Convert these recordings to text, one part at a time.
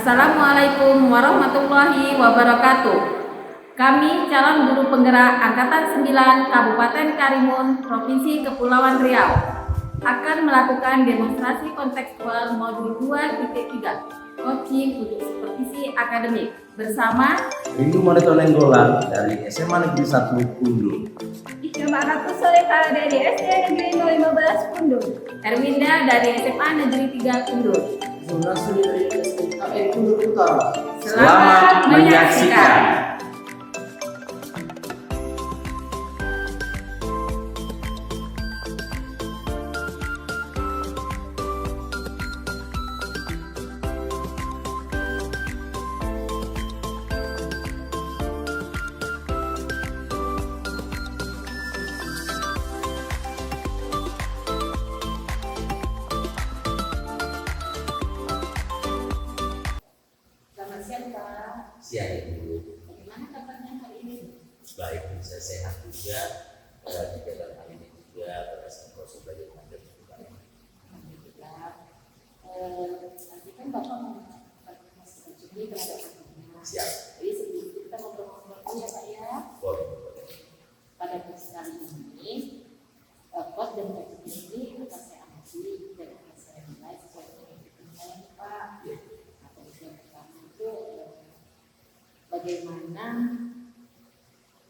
Assalamualaikum warahmatullahi wabarakatuh. Kami calon guru penggerak Angkatan 9 Kabupaten Karimun, Provinsi Kepulauan Riau akan melakukan demonstrasi kontekstual modul 2.3 coaching untuk supervisi akademik bersama Rindu Moneto Nenggolan dari SMA Negeri 1 Pundung, Isyamaratul Soleka dari SD Negeri 015 Pundung, Erwinda dari SMA Negeri 3 Pundung. Zonasi dari SMKN Pundung Utara. Selamat menyaksikan. Selamat siang Pak. siang Ibu. Bagaimana kabarnya hari ini? Baik, bisa sehat juga. Kegiatan hari ini juga berdasarkan proses belajar mengajar juga. Alhamdulillah. Nanti kan Bapak mau masih Juni terhadap anak. Siap. Jadi sebelum itu kita ngobrol-ngobrol dulu ya Pak ya. Boleh. Pada kesempatan ini, kos dan gaji ini akan saya amati dan akan saya nilai sesuai dengan hitungan saya nih Pak. Atau yang pertama itu bagaimana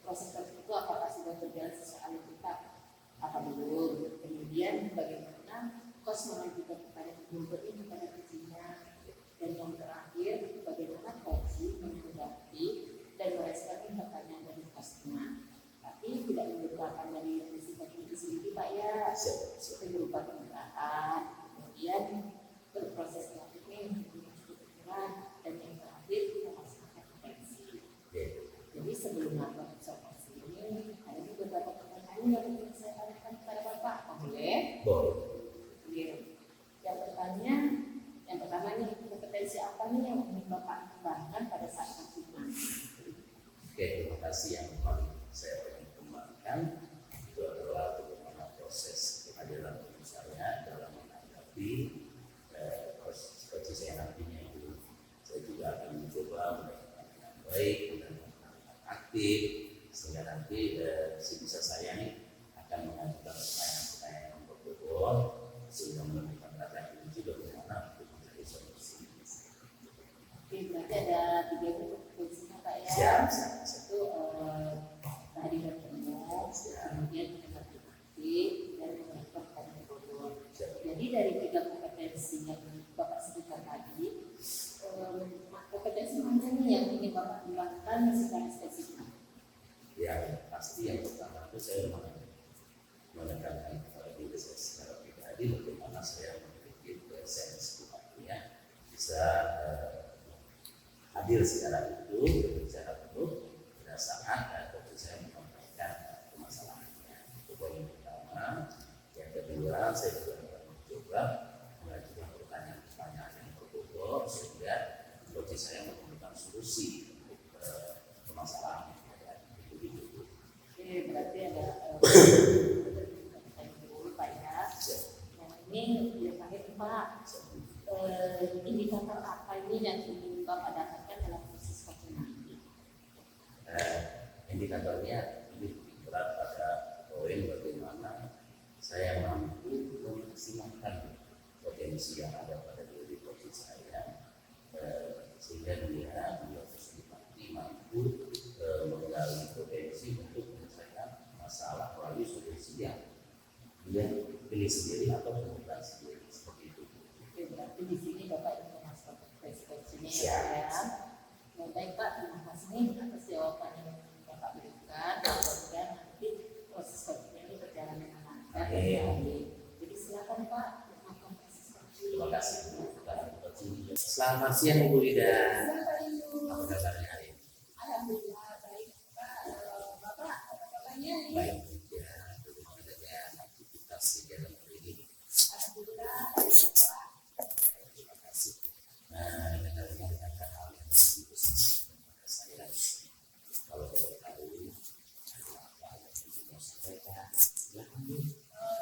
proses itu apakah sudah berjalan sesuai alur kita apa belum, kemudian bagaimana kos mengajukan kepada gubernur ini kepada izinnya, dan yang terakhir bagaimana koci menanggapi dan meresponi pertanyaan dari kosnya, tapi tidak melupakan dari risiko itu sendiri Pak ya. Siap. Itu berupa pemerintahan, kemudian berproses selanjutnya dengan pikiran, dan yang terakhir kita melaksanakan kompetensi. Oke. Jadi sebelum melakukan observasi ini, ada beberapa pertanyaan yang ingin saya tanyakan kepada Bapak. Boleh? Boleh. Iya. Yang pertama nih, kompetensi apa nih yang ingin Bapak kembangkan pada saat kajian? Oke, terima kasih. Yang paling saya ingin kembangkan itu adalah bagaimana proses kehadiran guru saya dalam menghadapi proses saya nantinya itu. Saya juga akan mencoba melakukan dengan baik dan aktif sehingga nanti sebisa saya nih akan mengajukan pertanyaan-pertanyaan yang berbobot sehingga menemukan data yang juga bagaimana untuk mencari solusi. Oke, berarti ada 3 kompetensinya Pak ya. Siap. Itu kehadiran penuh, kemudian pendengaran aktif, dan mengajukan pertanyaan berbobot. Jadi dari 3 kompetensi yang Bapak sebutkan tadi, kompetensi mana nih yang ingin Bapak kembangkan secara spesifik? Yang pasti yang pertama itu saya menekankan kepada diri saya secara pribadi bagaimana saya memiliki presensi artinya bisa hadir secara utuh, berbicara penuh berdasarkan dan saya menyampaikan permasalahannya. Itu poin pertama. Yang kedua, saya juga akan mencoba mengajukan pertanyaan-pertanyaan yang berbobot sehingga coach saya menemukan solusi untuk permasalahan yang ada. Oke, berarti ada dulu Pak ya. Yang ini yang terakhir Pak, indikator apa ini yang ingin Bapak dapatkan dalam proses coaching nanti? Indikatornya ini berat pada poin bagaimana saya mampu memaksimalkan potensi yang ada pada diri coach saya sehingga dia mampu menggali potensi untuk menyelesaikan masalah melalui solusi yang dia pilih sendiri atau temukan sendiri seperti itu. Oke, berarti di sini Bapak ingin memasukkan prestasinya Siap. ya. Yang baik Pak, terima kasih nih atas jawaban yang Bapak berikan. Mudah-mudahan nanti proses coaching ini berjalan dengan lancar dan baik. Jadi silakan Pak, melakukan proses coaching. Terima kasih. Selamat siang Ibu Ida. Silakan Ibu. Apa kabarnya hari ini? Alhamdulillah baik Pak. Bapak apa kabarnya nih? Baik ya, bagaimana dengan aktivitas kegiatan hari ini? Alhamdulillah baik Pak. Terima kasih. Nah, dengan hal yang serius saya kalau boleh tahu apa yang ingin mau sampaikan silakan.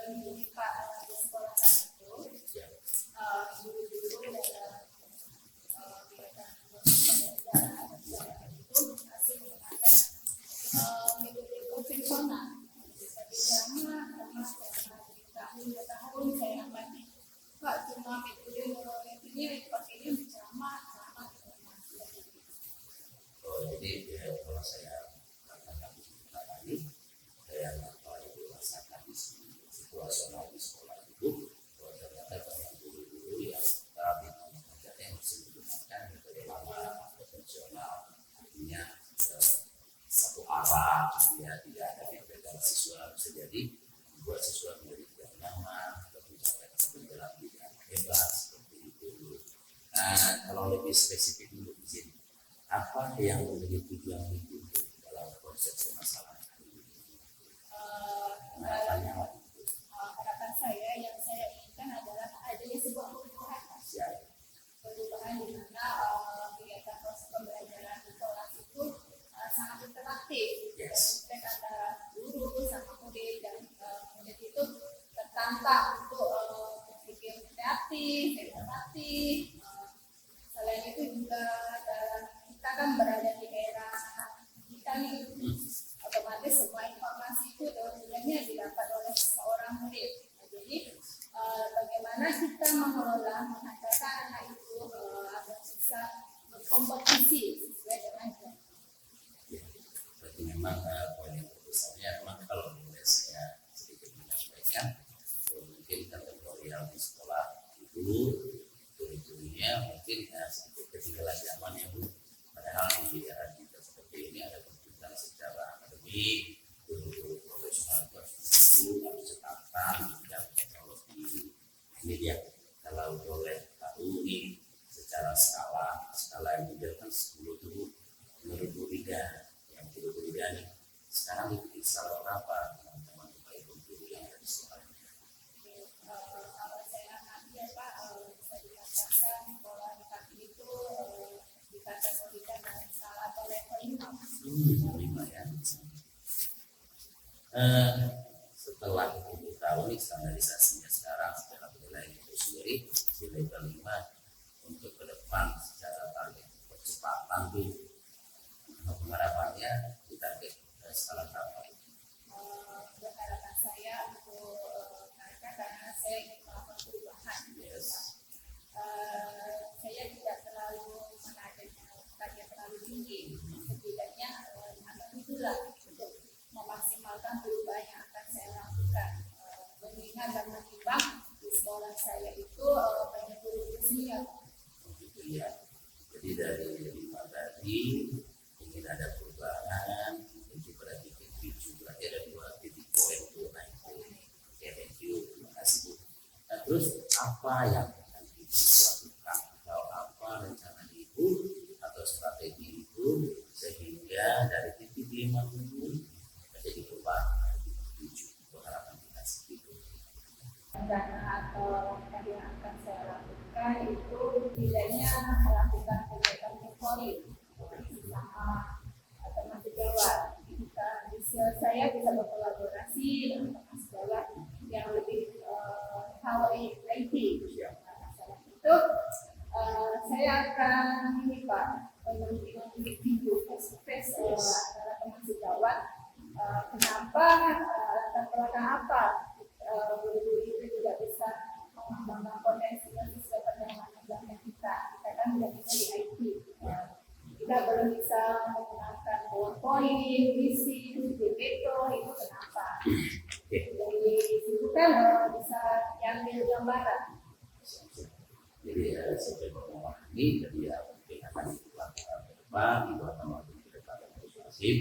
Ini Pak di sekolah itu Ya. guru-guru dalam kegiatan Jadi kalau saya katakan tadi, apa itu rasakan di situasional di sekolah itu, bahwa ternyata banyak guru-guru yang tadi mengajarnya masih menggunakan metode lama konvensional, artinya satu arah, dia tidak ada perbedaan siswa, bisa jadi membuat siswa menjadi tidak nyaman atau mencapai keberhasilan tidak hebat seperti itu. Kalau lebih spesifik untuk izin, apa yang menjadi tujuan itu dalam konsep permasalahan ini? Harapan saya yang saya inginkan adalah adanya sebuah perubahan, perubahan di mana kegiatan proses pembelajaran di kelas itu sangat interaktif, antara guru sama murid, dan murid itu tertantang untuk berpikir kreatif, inovatif. Selain itu juga kita kan berada di era digital nih, otomatis semua informasi itu sebenarnya didapat oleh seorang murid. Jadi bagaimana kita mengelola, menghantarkan anak itu agar bisa berkompetisi sesuai dengan jam. Berarti memang poin yang terbesarnya memang kalau boleh saya sedikit menyampaikan, mungkin tutorial di sekolah itu kurikulumnya mungkin sedikit ketinggalan zaman ya Bu. Padahal di era kita seperti ini ada pertunjukan secara akademik, guru-guru profesional itu harus cekatan dan teknologi. Ini dia kalau boleh tahu ini secara skala yang dijelaskan 10 itu menurut Bu Rida, yang Bu Rida nih sekarang itu skala berapa teman-teman baik guru yang ada di sekolah? Kalau saya amati ya Pak, bisa dikatakan sekolah di kaki itu dikategorikan dengan skala atau level 5 ya. Setelah 10 tahun nih standarisasinya sekarang secara penilaian itu sendiri di level 5 untuk ke depan secara target percepatan tuh pengharapannya di target skala berapa? Harapan saya untuk mereka, karena saya ingin melakukan perubahan. Saya tidak terlalu menargetnya target terlalu tinggi, setidaknya akan itulah untuk memaksimalkan perubahan yang akan saya lakukan. Mengingat dan menimbang di sekolah saya itu banyak guru-guru senior. Iya. Jadi dari 5 tadi ingin ada perubahan, itu berarti titik berarti ada 2 titik poin tuh naik. Oke, thank you, terima kasih Bu. Nah, terus apa yang akan dilakukan atau apa rencana Ibu atau strategi Ibu sehingga dari titik 5 itu menjadi perubahan di 7 harapan kita segitu. Rencana atau langkah yang akan saya lakukan itu tidaknya melakukan kegiatan memori sama teman sejawat. Saya bisa berkolaborasi dengan teman sejawat yang lebih tahu IT. Setelah itu saya akan ini Pak, membuat video face to face antara teman sejawat. Kenapa, latar belakang apa guru-guru itu tidak bisa mengembangkan potensinya sesuai perkembangan zaman kita. Kita kan belajar di IT. Kita belum bisa menggunakan PowerPoint, visi, PPT, itu kenapa? Dari situ kan bisa diambil gambaran. Jadi sampai memahami, jadi mungkin akan dilakukan ke depan, dibuatkan waktu pendekatan persuasif,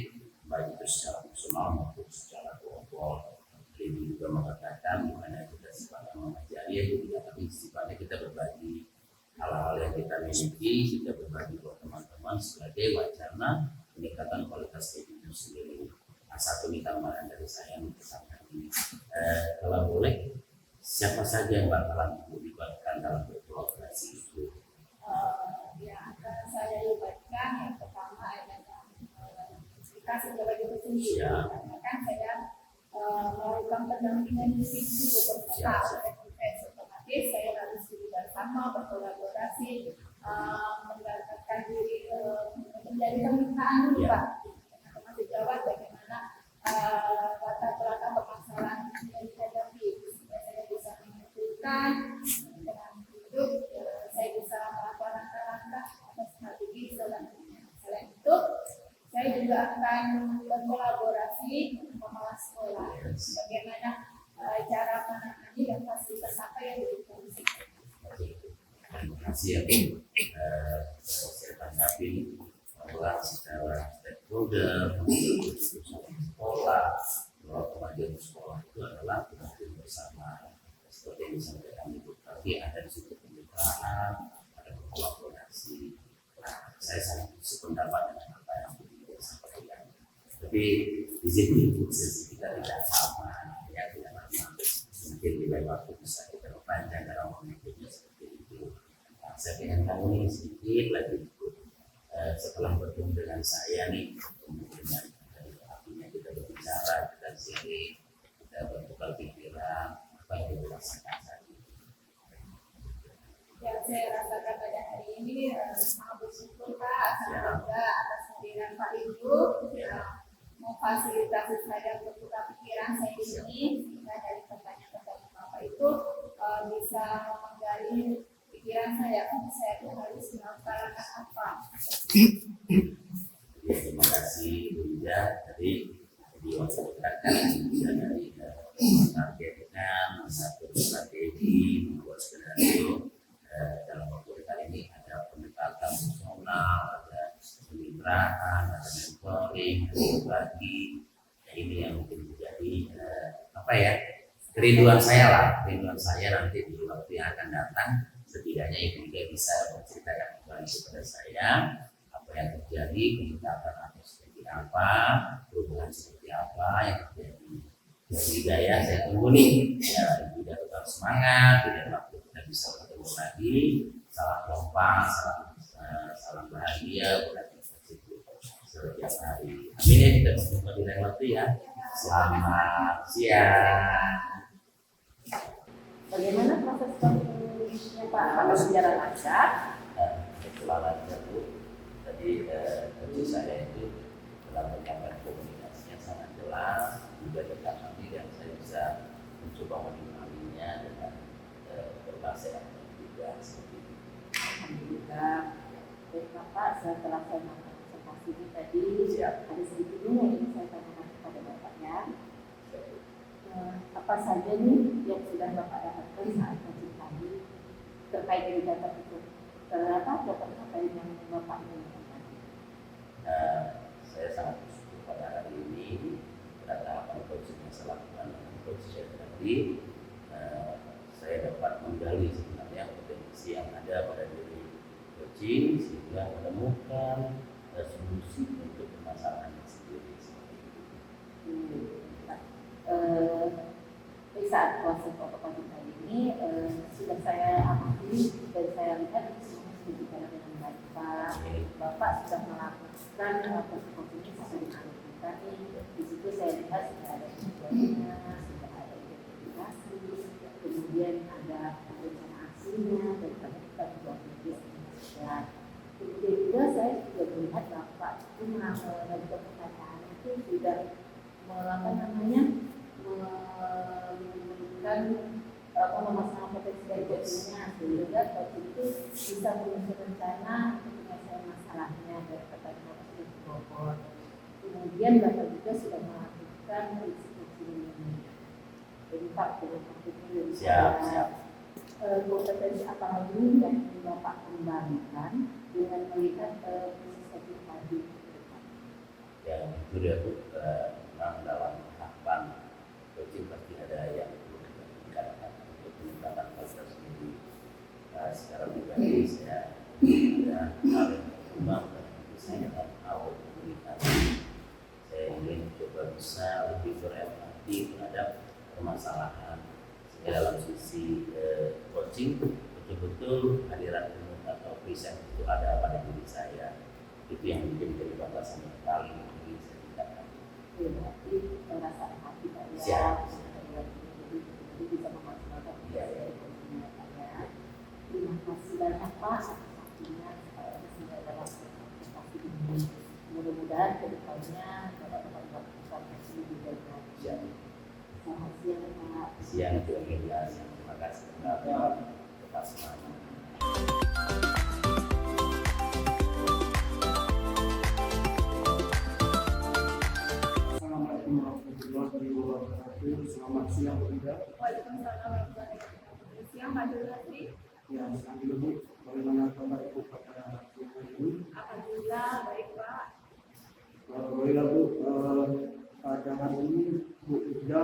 baik itu secara personal maupun secara kelompok. Jadi juga mengatakan bukannya kita sifatnya mengajari ya Bu, tapi sifatnya kita berbagi hal-hal yang kita miliki, kita berbagi buat teman-teman sebagai wacana peningkatan kualitas kehidupan sendiri. Satu nih tambahan dari saya misalkan ini, kalau boleh siapa saja yang bakalan dilibatkan dalam berkolaborasi itu? Yang akan saya libatkan yang pertama adalah kita sebagai petunjuk, karena kan saya melakukan pendampingan individu bersama otomatis saya harus bersama berkolaborasi, mendapatkan diri menjadi permintaan dulu Pak, teman sejawat bagaimana latar belakang permasalahan yang dihadapi supaya saya bisa menentukan dengan itu saya bisa melakukan langkah-langkah atau strategi selanjutnya. Selain itu saya juga akan berkolaborasi dengan kepala sekolah bagaimana cara menangani dan fasilitas apa yang berfungsi. Terima kasih ya Bu. Saya tanggapi bahwa secara stakeholder, sekolah, bahwa kemajuan sekolah itu adalah kemajuan bersama. Seperti yang disampaikan Ibu tadi, ada di situ kemitraan, ada kolaborasi. Saya sangat sependapat dengan apa yang Ibu sampaikan. Tapi di sini posisi kita tidak sama, ya tidak lama. Mungkin di lain waktu bisa kita perpanjang dalam mengikuti seperti itu. Nah, saya ingin kamu nih sedikit lagi setelah bertemu dengan saya nih, kemudian artinya kita berbicara, kita sharing, kita bertukar pikiran, apa yang kita rasakan saat ini. Yang saya rasakan pada hari ini sangat bersyukur Pak, sangat bangga atas kehadiran Pak Ibu memfasilitasi saya bertukar pikiran saya di sini, sehingga dari pertanyaan-pertanyaan Bapak itu bisa menggali pikiran saya harus melakukan apa. Terima kasih Bu Ida. Tadi di waktu katakan bisa dari targetnya, mengatur strategi, membuat skenario. Dalam waktu kali ini ada pendekatan fungsional, ada kemitraan, ada mentoring, ada berbagi. Ini yang mungkin menjadi kerinduan saya nanti di waktu yang akan datang. Setidaknya Ibu Ida bisa menceritakan kembali kepada saya apa yang terjadi, peningkatan atau seperti apa, perubahan seperti apa yang terjadi. Ibu Ida ya, saya tunggu nih. Ya, Ibu Ida tetap semangat, tidak waktu kita bisa bertemu lagi. Salam kompak, salam bahagia, berarti positif setiap hari. Amin ya, kita bertemu di lain waktu ya. Selamat siang. Bagaimana proses komunikasinya Pak? Apakah berjalan lancar? Setelah lancar Bu, tadi tentu saya itu telah menyampaikan komunikasinya sangat jelas, juga dekat kami dan saya bisa mencoba menimalinya dengan berbahasa yang juga seperti itu. Alhamdulillah. Baik Bapak, setelah saya melakukan presentasi ini tadi, ada sedikit dulu yang ingin saya tanyakan kepada Bapaknya. Apa saja nih yang sudah Bapak dapatkan saat kajian tadi terkait dengan data itu? Ternyata data yang Bapak inginkan. Saya sangat bersyukur pada hari ini pada tahapan coaching yang saya lakukan dengan coach saya tadi, saya dapat menggali sebenarnya potensi yang ada pada diri coaching sehingga menemukan solusi untuk permasalahan sendiri seperti itu. Di saat proses protokol kita ini sudah saya amati dan saya lihat semua sudah berjalan dengan baik Pak. Bapak sudah melakukan protokol ini sampai dengan kita nih. Di situ saya lihat sudah ada tujuannya, sudah ada identifikasi, kemudian ada rencana aksinya dan kita juga berbicara. Kemudian juga saya juga melihat Bapak itu melakukan pertanyaan itu sudah memberikan masalah potensi dari coachingnya sehingga coach itu bisa menyusun rencana untuk menyelesaikan masalahnya dari pertanyaan tersebut bobot. Kemudian Bapak juga sudah melakukan coaching ini. Jadi Pak Siap. Kompetensi apa lagi yang Bapak kembangkan dengan melihat proses tadi? Ya itu dia Bu, memang dalam tahapan coaching pasti ada yang perlu kita tingkatkan untuk peningkatan kualitas diri. Secara pribadi saya ada hal yang berkembang dan saya tidak tahu komunikasi. Saya ingin coba bisa lebih berempati terhadap permasalahan. Sehingga dalam sisi coaching betul-betul hadiran ilmu atau present itu ada pada diri saya. Itu yang bikin jadi batasan yang paling ingin saya tingkatkan. Berarti perasaan hati Pak ya. Siap. Jadi bisa memaksimalkan dari komunikasinya. Terima kasih banyak Pak atas waktunya sehingga dalam presentasi ini. Mudah-mudahan kedepannya dapat melakukan lebih banyak. Siap. Selamat siang Pak. Siang juga terima kasih tetap semangat. wabarakatuh. Selamat siang Bu Ida. Waalaikumsalam warahmatullahi wabarakatuh. Siang Pak Julastri. Ya, siang dulu Bu. Bagaimana kabar Ibu pada siang ini? Alhamdulillah baik Pak. Baiklah Bu, pada hari ini Bu Ida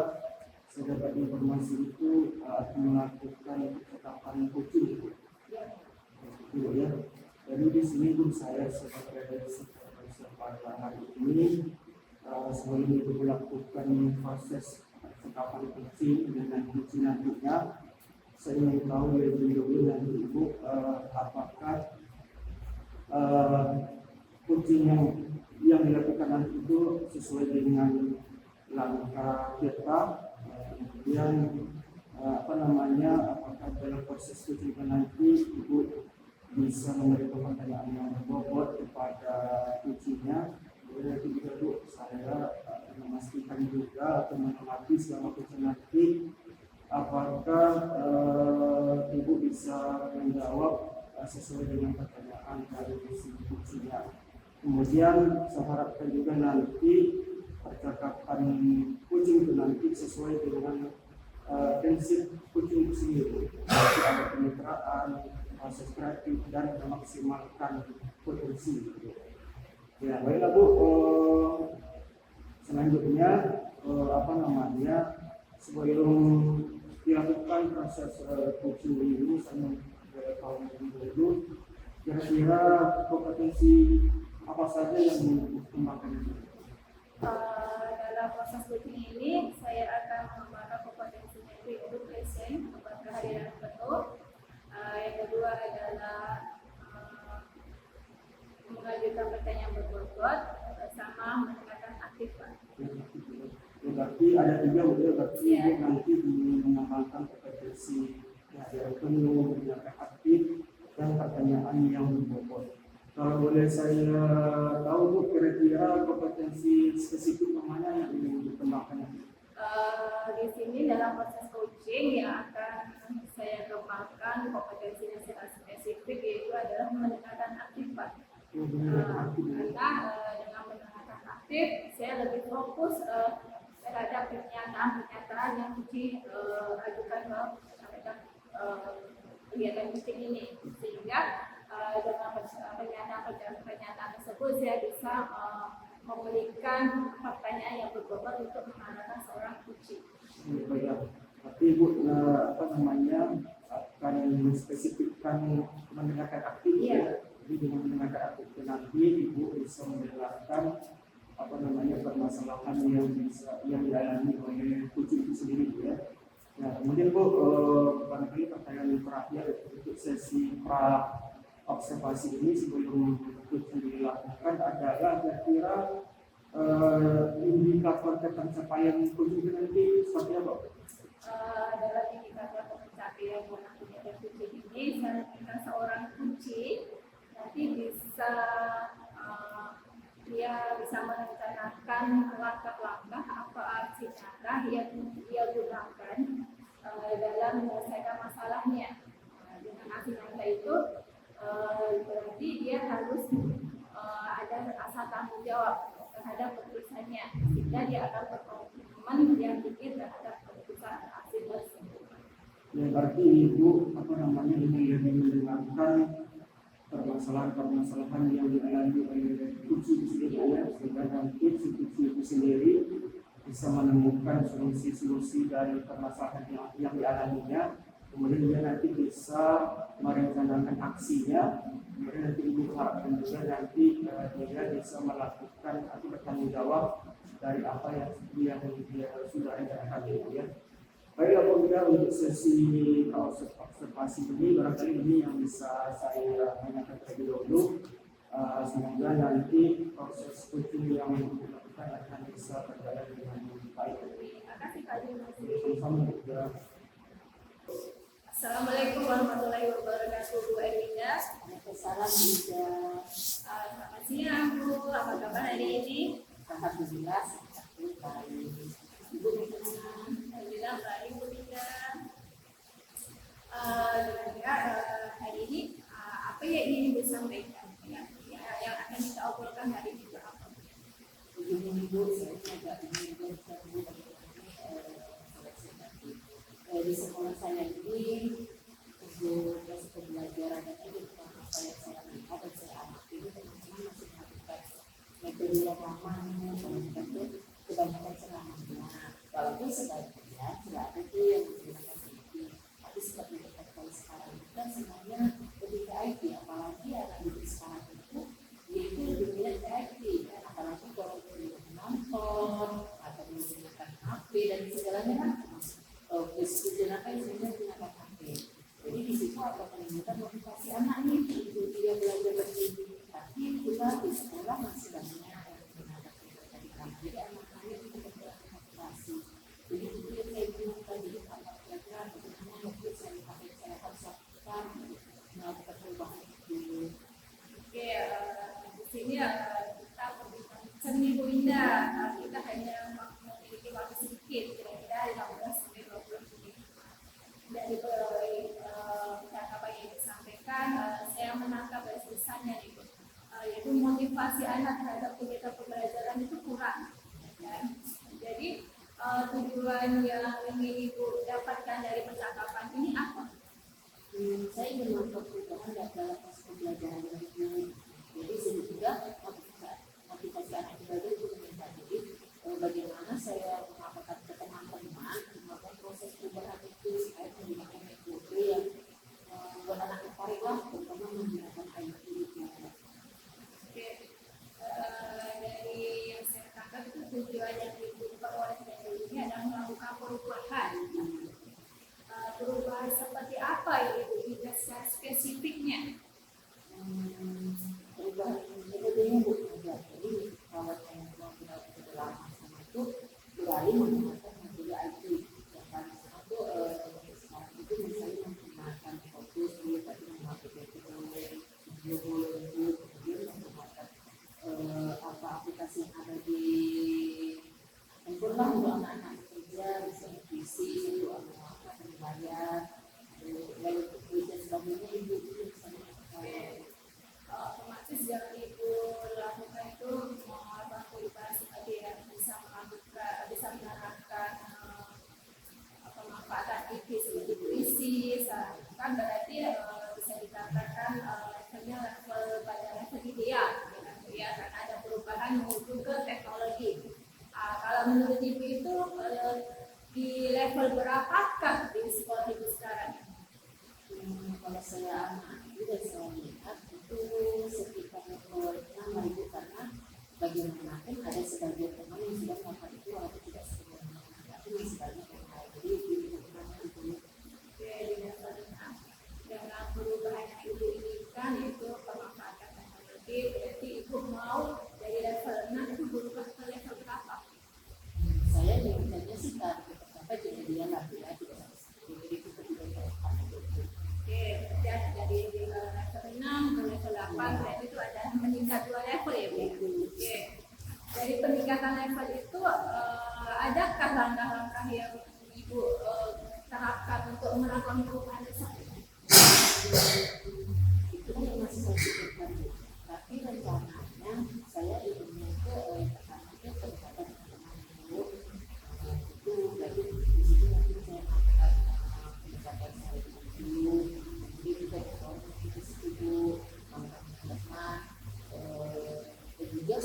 saya dapat informasi itu akan melakukan ketetapan kucing Bu. Bu ya. Jadi di sini Bu saya sebagai supervisor pada hari ini sebelum itu melakukan proses ketetapan kucing dengan kucing nantinya, saya ingin tahu lebih dulu dari Ibu apakah kucing yang dilakukan nanti itu sesuai dengan langkah kita, kemudian apakah dalam proses kucing nanti Ibu bisa memberikan pertanyaan yang berbobot kepada kucingnya. Kemudian nanti juga Bu, saya memastikan juga atau mengamati selama kucing nanti apakah Ibu bisa menjawab sesuai dengan pertanyaan dari si kucingnya. Kemudian saya harapkan juga nanti percakapan kucing itu nanti sesuai dengan prinsip kucing itu sendiri. Jadi ada kemitraan, proses kreatif dan memaksimalkan potensi. Ya, baiklah Bu. Selanjutnya sebelum dilakukan proses kucing ini, saya tahu dulu kira-kira kompetensi apa saja yang dikembangkan ini. Dalam proses coaching ini saya akan mengembangkan kompetensinya itu present, kehadiran betul. Yang kedua adalah mengajukan pertanyaan berbobot bersama menggunakan aktif. Berarti ada tiga berarti nanti mengembangkan kompetensi kehadiran penuh, menggunakan aktif dan pertanyaan yang berbobot. Kalau boleh saya tahu Bu, kira-kira kompetensi spesifik mana yang ingin dikembangkan? Di sini dalam proses coaching yang akan saya kembangkan kompetensi yang secara spesifik yaitu adalah mendengarkan aktif Pak. Karena dengan mendengarkan aktif saya lebih fokus terhadap pernyataan yang ajukan ke kegiatan coaching ini, sehingga dengan pernyataan tersebut saya bisa memberikan pertanyaan yang berbobot untuk mengarahkan seorang kucing. Tapi Ibu akan spesifikkan mendengarkan aktif ya. Jadi dengan mendengarkan aktif nanti Ibu bisa menjelaskan permasalahan yang dialami oleh kucing itu sendiri ya. Nah, kemudian Bu, barangkali pertanyaan terakhir untuk sesi pra observasi ini sebelum kucing dilakukan adalah kira-kira indikator pencapaian kucing itu nanti seperti apa? Dalam indikator pencapaian kucing ini, seorang kucing nanti bisa dia bisa merencanakan langkah-langkah apa aksi nyata yang dia gunakan dalam menyelesaikan masalahnya. Dengan aksi nyata itu berarti dia harus ada rasa tanggung jawab terhadap keputusannya, sehingga dia akan berkomitmen yang tinggi terhadap keputusan aksi tersebut. Ya, berarti Ibu ingin mendengarkan permasalahan yang dialami oleh kucing itu sendiri ya, sehingga nanti si kucing itu sendiri bisa menemukan solusi-solusi dari permasalahan yang dialaminya. Kemudian dia nanti bisa merencanakan aksinya. Kemudian nanti Ibu harapkan juga nanti dia bisa melakukan atau bertanggung jawab dari apa yang dia sudah rencanakan ya. Baiklah Bu Ida, untuk sesi observasi ini barangkali ini yang bisa saya tanyakan terlebih dahulu. Semoga nanti proses coaching yang dilakukan akan bisa berjalan dengan baik. Terima kasih Pak Julastri. Sama-sama Bu Ida. Assalamualaikum warahmatullahi wabarakatuh, Bu Erlinda. Waalaikumsalam juga. Selamat siang Bu, apa kabar hari ini? Alhamdulillah baik. Ibu Alhamdulillah baik Bu Linda. Kira-kira hari ini apa yang ingin disampaikan? Yang akan kita obrolkan hari ini apa? begini Ibu, saya agak ingin bilang lama kalau kita tuh kebanyakan ceramahnya, walaupun sebagian tidak ada tuh yang menggunakan IT, tapi seperti kita tahu sekarang itu kan semuanya lebih ke IT, apalagi anak didik sekarang itu dia itu lebih minat ke IT, kan? Apalagi kalau dia nonton atau menggunakan HP dan segalanya kan apa yang sebenarnya menggunakan HP. Jadi di situ ada peningkatan motivasi anak nih untuk dia belajar lebih. Tapi kita di sekolah masih banyak yang menggunakan tadi kan. Jadi anak-anak itu tidak motivasi. Jadi itu yang saya bilang tadi apa kira-kira bagaimana motivasi saya dipakai saya harus lakukan melakukan perubahan itu. Oke, di sini kita berbincang seni Bu Indah. Kita hanya memiliki waktu sedikit, kira-kira 15 sampai 20 menit. Dari percakapan yang disampaikan, saya menangkap besarnya itu, yaitu motivasi anak terhadap kegiatan pembelajaran itu kurang. Ya. Jadi tujuan yang ingin Ibu dapatkan dari percakapan ini apa? Saya ingin melakukan perubahan dalam proses pembelajaran itu. Jadi juga motivasi anak belajar itu meningkat. Jadi bagaimana saya mengatakan ke teman-teman melakukan proses perubahan itu supaya menggunakan metode yang buat anak tertarik lah, terutama menggunakan IT itu. Oke, dari yang saya tangkap itu tujuan yang diperoleh dari ini adalah melakukan perubahan. Perubahan seperti apa yang Ibu tidak secara spesifiknya? Perubahan metodenya bukan jadi kalau saya mau kita lama sama itu beralih menggunakan metode IT yang paling sama tuh sekarang itu misalnya menggunakan fokus dia tadi memakai metode video itu kemudian menggunakan apa aplikasi yang ada di handphone lah untuk anak-anak kerja misalnya PC untuk anak-anak berbayar lalu dan sebagainya itu misalnya Otomatis yang Ibu lakukan itu melakukan perubahan seperti yang bisa menerapkan pemanfaatan IT seperti puisi, kan berarti bisa dikatakan levelnya level pada level ideal, ya karena ada perubahan menuju ke teknologi. Kalau menurut Ibu itu di level berapakah di sekolah Ibu sekarang? kalau saya anak juga saya lihat itu sekitar level 6 karena bagaimanapun ada sebagian teman yang sudah melakukan itu walaupun tidak sepenuhnya tapi masih banyak yang lain jadi itu Oke, di level 6 dengan perubahan yang Ibu inginkan itu pemanfaatan teknologi, berarti Ibu mau dari level 6 itu berubah ke level berapa? saya inginkannya sih sampai jadi lah ya tidak jadi itu tidak Oke, dan dari level 6 ke level 8 berarti itu adalah meningkat 2 level ya Bu? Oke, dari peningkatan level itu adakah langkah-langkah yang Ibu terapkan untuk melakukan perubahan tersebut? itu kan yang masih saya pikirkan tapi rencananya saya ingin ke pertamanya peningkatan teman dulu itu jadi di sini nanti saya akan peningkatan saya dulu jadi kita itu setuju teman dan juga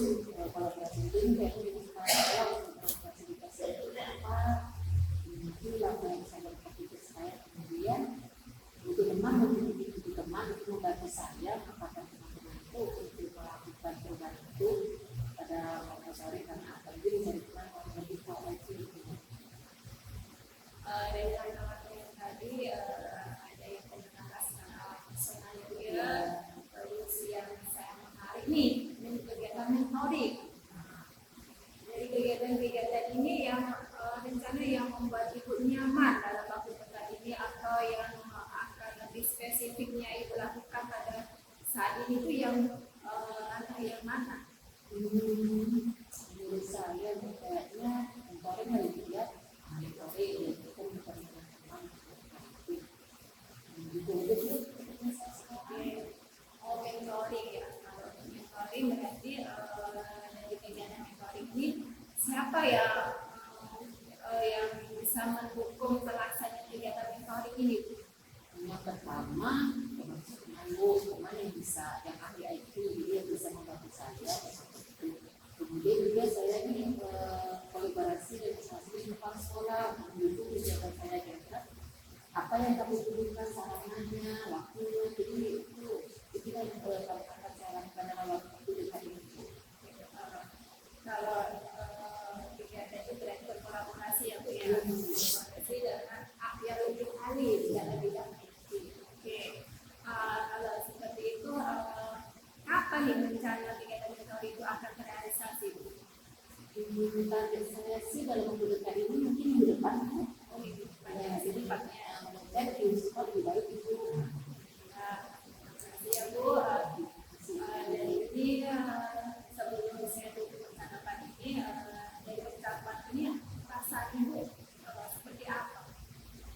kalau presiden kayak ini sekarang fasilitas itu apa itu langkah yang saya berpikir saya kemudian untuk teman itu membantu saya apakah teman-teman itu untuk melakukan perubahan itu pada waktu sore karena apa jadi dari teman lebih tahu itu Dari teman-teman yang tadi ada yang menggunakan secara personal juga, terus yang saya menarik nih ini kegiatan mentoring. Dari kegiatan-kegiatan ini yang rencana yang membuat Ibu nyaman dalam waktu dekat ini atau yang akan lebih spesifiknya Ibu lakukan pada saat ini itu yang langkah yang mana? menurut saya kayaknya mentoring harus dilihat mentoring itu kan bukan teman gitu Mentoring ya. Kalau mentoring berarti dari kegiatan mentoring ini siapa ya yang bisa mendukung pelaksanaan kegiatan mentoring ini? yang pertama teman yang bisa yang ahli IT dia bisa membantu saya kepala sekolah mendukung kegiatan saya juga. Apa yang kami butuhkan sarannya, waktunya, jadi itu yang akan saya lakukan dalam waktu dekat ini. Kalau kegiatan itu berarti berkolaborasi ya Bu ya, berkolaborasi dengan yang lebih ahli, yang lebih ahli. Oke, kalau seperti itu, kapan nih rencana kegiatan itu akan terrealisasi Bu? Target saya sih dalam waktu dekat ini mungkin minggu depan. Oh minggu depan Ya, ya. jadi paknya mudah-mudahan di sekolah lebih baik itu. Terima kasih ya Bu. Dan ini sebelum saya tutup percakapan ini, dari percakapan ini rasa Ibu seperti apa?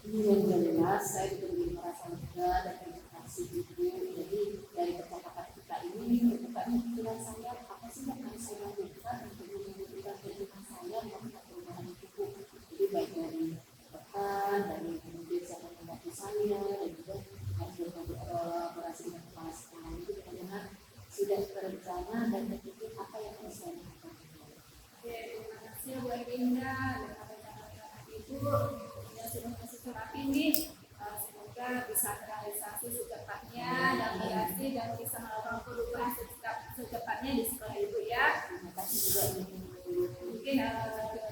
Ini yang jelas saya juga merasa lega dan terima kasih ibu. Jadi dari percakapan kita ini membuka pikiran saya apa sih yang harus saya lakukan untuk menunjukkan kehidupan saya melakukan perubahan itu. Jadi baik dari rekan, dari kemudian siapa yang membantu saya dan juga harus berkolaborasi dengan kepala sekolah itu benar-benar sudah terencana dan terpikir apa yang harus saya lakukan. Oke, terima kasih Bu Erlinda dan apa-apa Ibu yang sudah kasih surat ini. Semoga bisa terrealisasi secepatnya dan berhasil dan bisa melakukan perubahan secepatnya di sekolah Ibu ya. Terima kasih juga Mungkin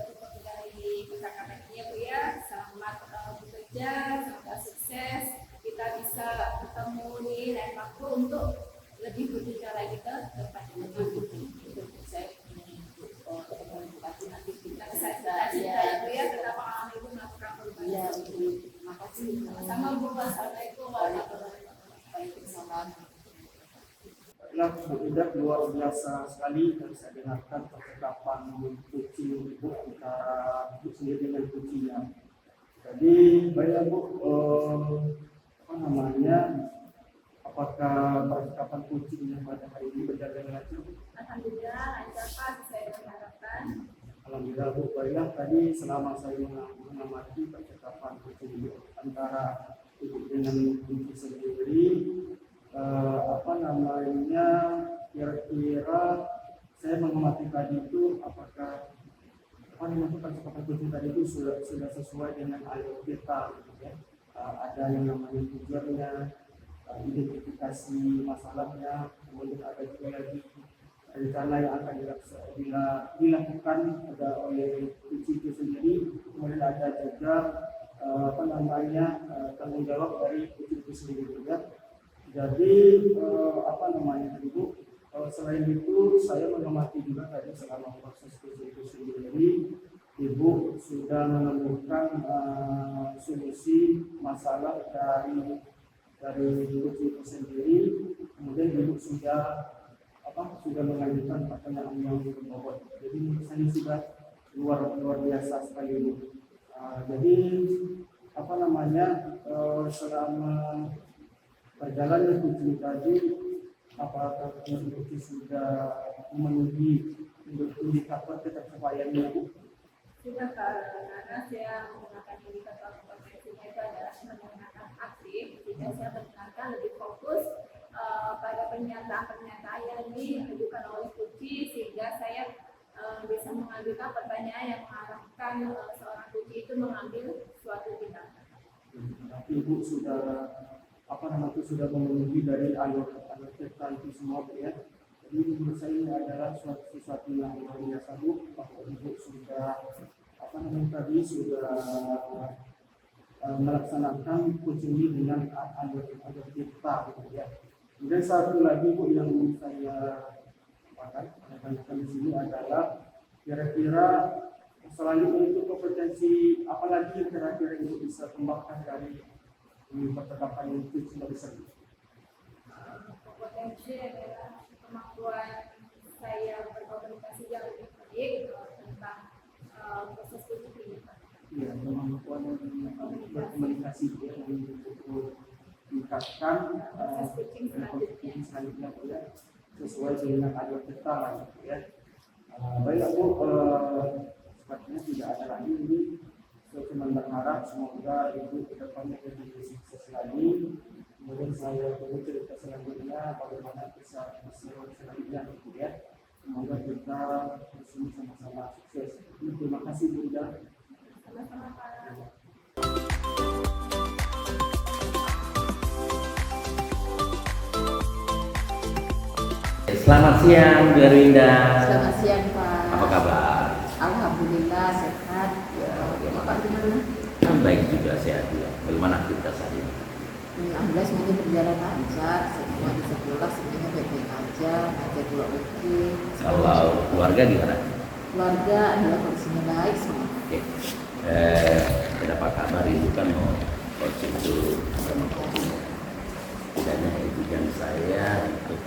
cukup dari percakapan ini ya Bu ya. Selamat bekerja, semoga sukses. Kita bisa ketemu di lain waktu untuk lebih berbicara lagi ke depannya. saya komunikasi nanti kita Bisa bisa ya Bu ya, tetap pengalaman Ibu melakukan perubahan. ya terima kasih Sama Bu, Assalamualaikum warahmatullahi wabarakatuh. Waalaikumsalam. Baiklah, Bu Ida, luar biasa sekali yang saya dengarkan percakapan kucing Ibu antara Ibu sendiri dengan kucingnya. Jadi, baiklah Bu, apakah percakapan kucingnya pada hari ini berjalan lancar? Alhamdulillah lancar Pak, sesuai dengan harapan. Alhamdulillah Bu, baiklah tadi selama saya mengamati percakapan kucing Ibu antara Ibu dengan kucing sendiri, kira-kira saya mengamati tadi itu apakah percakapan kucing tadi itu sudah sesuai dengan alur kita, gitu ya. Ada yang namanya tujuannya, identifikasi masalahnya, kemudian ada juga lagi rencana yang akan dilakukan oleh kucing itu sendiri, kemudian ada juga tanggung jawab dari kucing itu sendiri juga. Jadi Ibu, selain itu saya mengamati juga tadi selama proses kucing itu sendiri, Ibu sudah menemukan solusi masalah dari kucing itu sendiri, kemudian Ibu sudah mengajukan pertanyaan yang berbobot. Jadi menurut saya sudah luar biasa sekali Ibu. Jadi selama perjalanan kucing tadi, apakah kucing sudah memenuhi indikator ketercapaiannya Ibu? Sudah karena saya menggunakan indikator kompetensinya itu adalah menggunakan aktif, sehingga saya berkata lebih fokus pada pernyataan-pernyataan yang diajukan oleh kucing, sehingga saya bisa mengajukan pertanyaan yang mengarahkan seorang kucing itu mengambil suatu tindakan. Tapi Ibu sudah memenuhi dari alur kita itu semua ya. Jadi menurut saya ini adalah sesuatu yang luar biasa Bu, bahwa Ibu sudah melaksanakan kucing ini dengan alur kita gitu ya. Kemudian satu lagi Bu yang saya tanyakan di sini adalah kira-kira selanjutnya itu kompetensi apa lagi yang kira-kira Ibu bisa kembangkan dari percakapan itu sudah bisa. Kompetensi adalah kemampuan saya berkomunikasi yang lebih baik tentang proses kucing ini. Iya, kemampuan berkomunikasi yang cukup meningkatkan proses kucing selanjutnya ya, sesuai dengan alur kita lah gitu ya. Baik Bu, sepertinya tidak ada lagi ini. Saya cuma berharap semoga Ibu kedepannya lebih sukses lagi. Kemudian saya tunggu cerita selanjutnya bagaimana kisah selanjutnya gitu ya. Semoga kita bersama sama-sama sukses. Terima kasih Bu Ida. Selamat siang, Bu Erwinda. Selamat siang Pak. Apa kabar? Alhamdulillah sehat. Ya, bagaimana? Bapak gimana? Baik juga, sehat juga. Bagaimana aktivitas hari ini? Alhamdulillah semuanya berjalan lancar. Semua di sekolah semuanya baik-baik aja. Aja juga oke. Kalau keluarga gimana? Keluarga adalah kondisinya baik semua. Oke. Ada apa kabar? Ibu kan mau coaching dulu sama coaching. Tidaknya tujuan saya untuk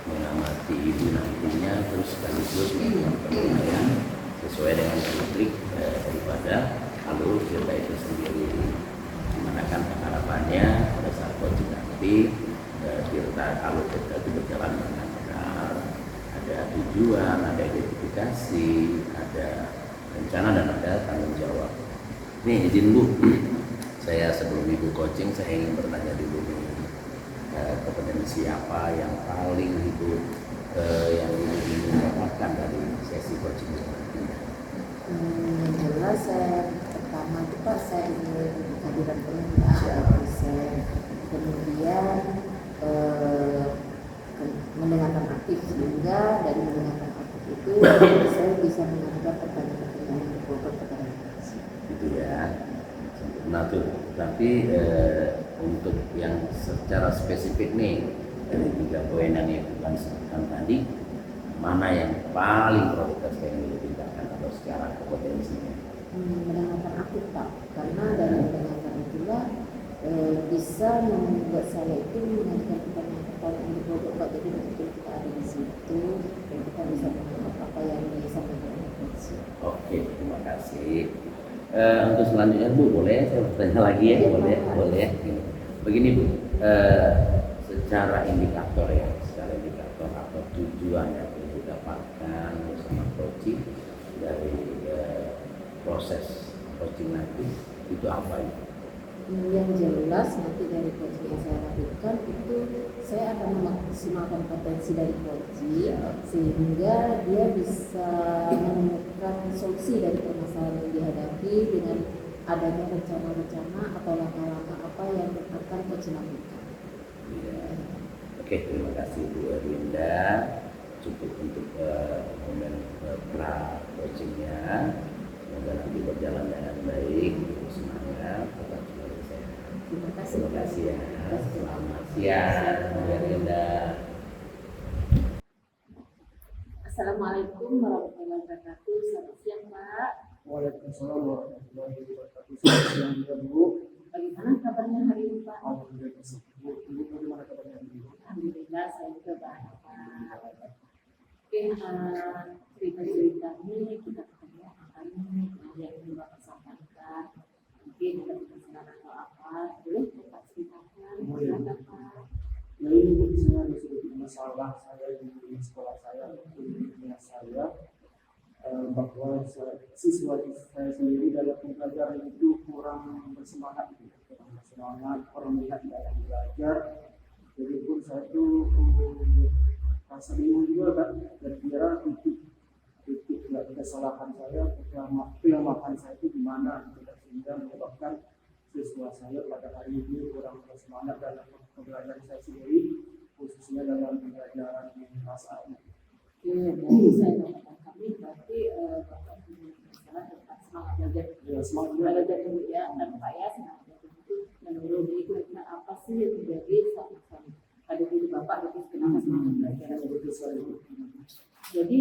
mengamati ibu nantinya, terus sekaligus penilaian sesuai dengan trik daripada alur cerita itu sendiri. Dimana kan harapannya pada saat coaching nanti cerita alur cerita itu berjalan dengan benar, ada tujuan, ada identifikasi, ada rencana dan ada tanggung jawab. Nih izin Bu, saya sebelum Ibu coaching saya ingin bertanya dulu nih, kompetensi apa yang paling Ibu yang Ibu ingin dapatkan dari sesi coaching ini? Yang jelas saya pertama itu Pak, saya ingin kehadiran pemerintah ada dosen, kemudian mendengarkan aktif, sehingga dari mendengarkan aktif itu saya bisa mengajukan pertanyaan-pertanyaan yang berbobot kepada direksi. Gitu ya. Nah tuh, tapi untuk yang secara spesifik nih dari 3 poin yang Ibu kan sebutkan tadi, mana yang paling prioritas yang ditingkatkan atau secara kompetensinya? Mendengarkan aktif Pak, karena dari mendengarkan itulah bisa membuat saya itu mengajukan pertanyaan-pertanyaan yang berbobot Pak. Jadi betul kita ada di situ dan kita bisa menangkap apa yang disampaikan direksi. Oke, terima kasih. Untuk selanjutnya Bu, boleh saya bertanya lagi ya? Ya, Boleh, Pak. boleh. Begini Bu, secara indikator ya, secara indikator atau tujuan yang Ibu dapatkan bersama coaching dari proses coaching nanti itu apa itu? Yang jelas nanti dari coaching yang saya lakukan itu saya akan memaksimalkan potensi dari coaching sehingga dia bisa menemukan solusi dari permasalahan yang dihadapi dengan adanya rencana-rencana atau langkah-langkah apa yang akan coaching lakukan. Ya. Oke, terima kasih Bu Erwinda. Cukup untuk momen pra coachingnya. Semoga nanti berjalan dengan baik. Semangat, tetap selalu sehat. Terima kasih. Terima kasih ya. Selamat siang, Bu Erwinda. Assalamualaikum warahmatullahi wabarakatuh. Selamat siang Pak. Waalaikumsalam warahmatullahi wabarakatuh. Selamat siang juga Bu. Bagaimana kabarnya hari ini Pak? Alhamdulillah. Ibu bagaimana kabarnya Bu? Alhamdulillah saya juga baik Pak. Oke, cerita-cerita ini kita ketemu akan yang ingin Bapak sampaikan. Mungkin kita berkenan atau apa, boleh Bapak ceritakan? Silakan Pak. Ya ini Bu, saya ada sedikit masalah saya di sekolah saya, di dunia saya, bahwa siswa saya sendiri dalam pembelajaran itu kurang bersemangat, kurang bersemangat, kurang melihat dalam belajar. Jadi pun saya tuh rasa bingung juga kan, dan kira titik kesalahan saya, kelemahan saya itu di mana, sehingga menyebabkan siswa saya pada hari ini kurang bersemangat dalam pembelajaran saya sendiri, khususnya dalam pembelajaran bahasa Arab. Oke, berarti saya katakan kami berarti Bapak punya masalah tentang semangat belajar. Ya, semangat Belajar dulu ya, dan Pak ya semangat belajar itu menurut diri kira-kira apa sih yang terjadi saat pada diri Bapak itu kenapa semangat belajar? betul sekali. Jadi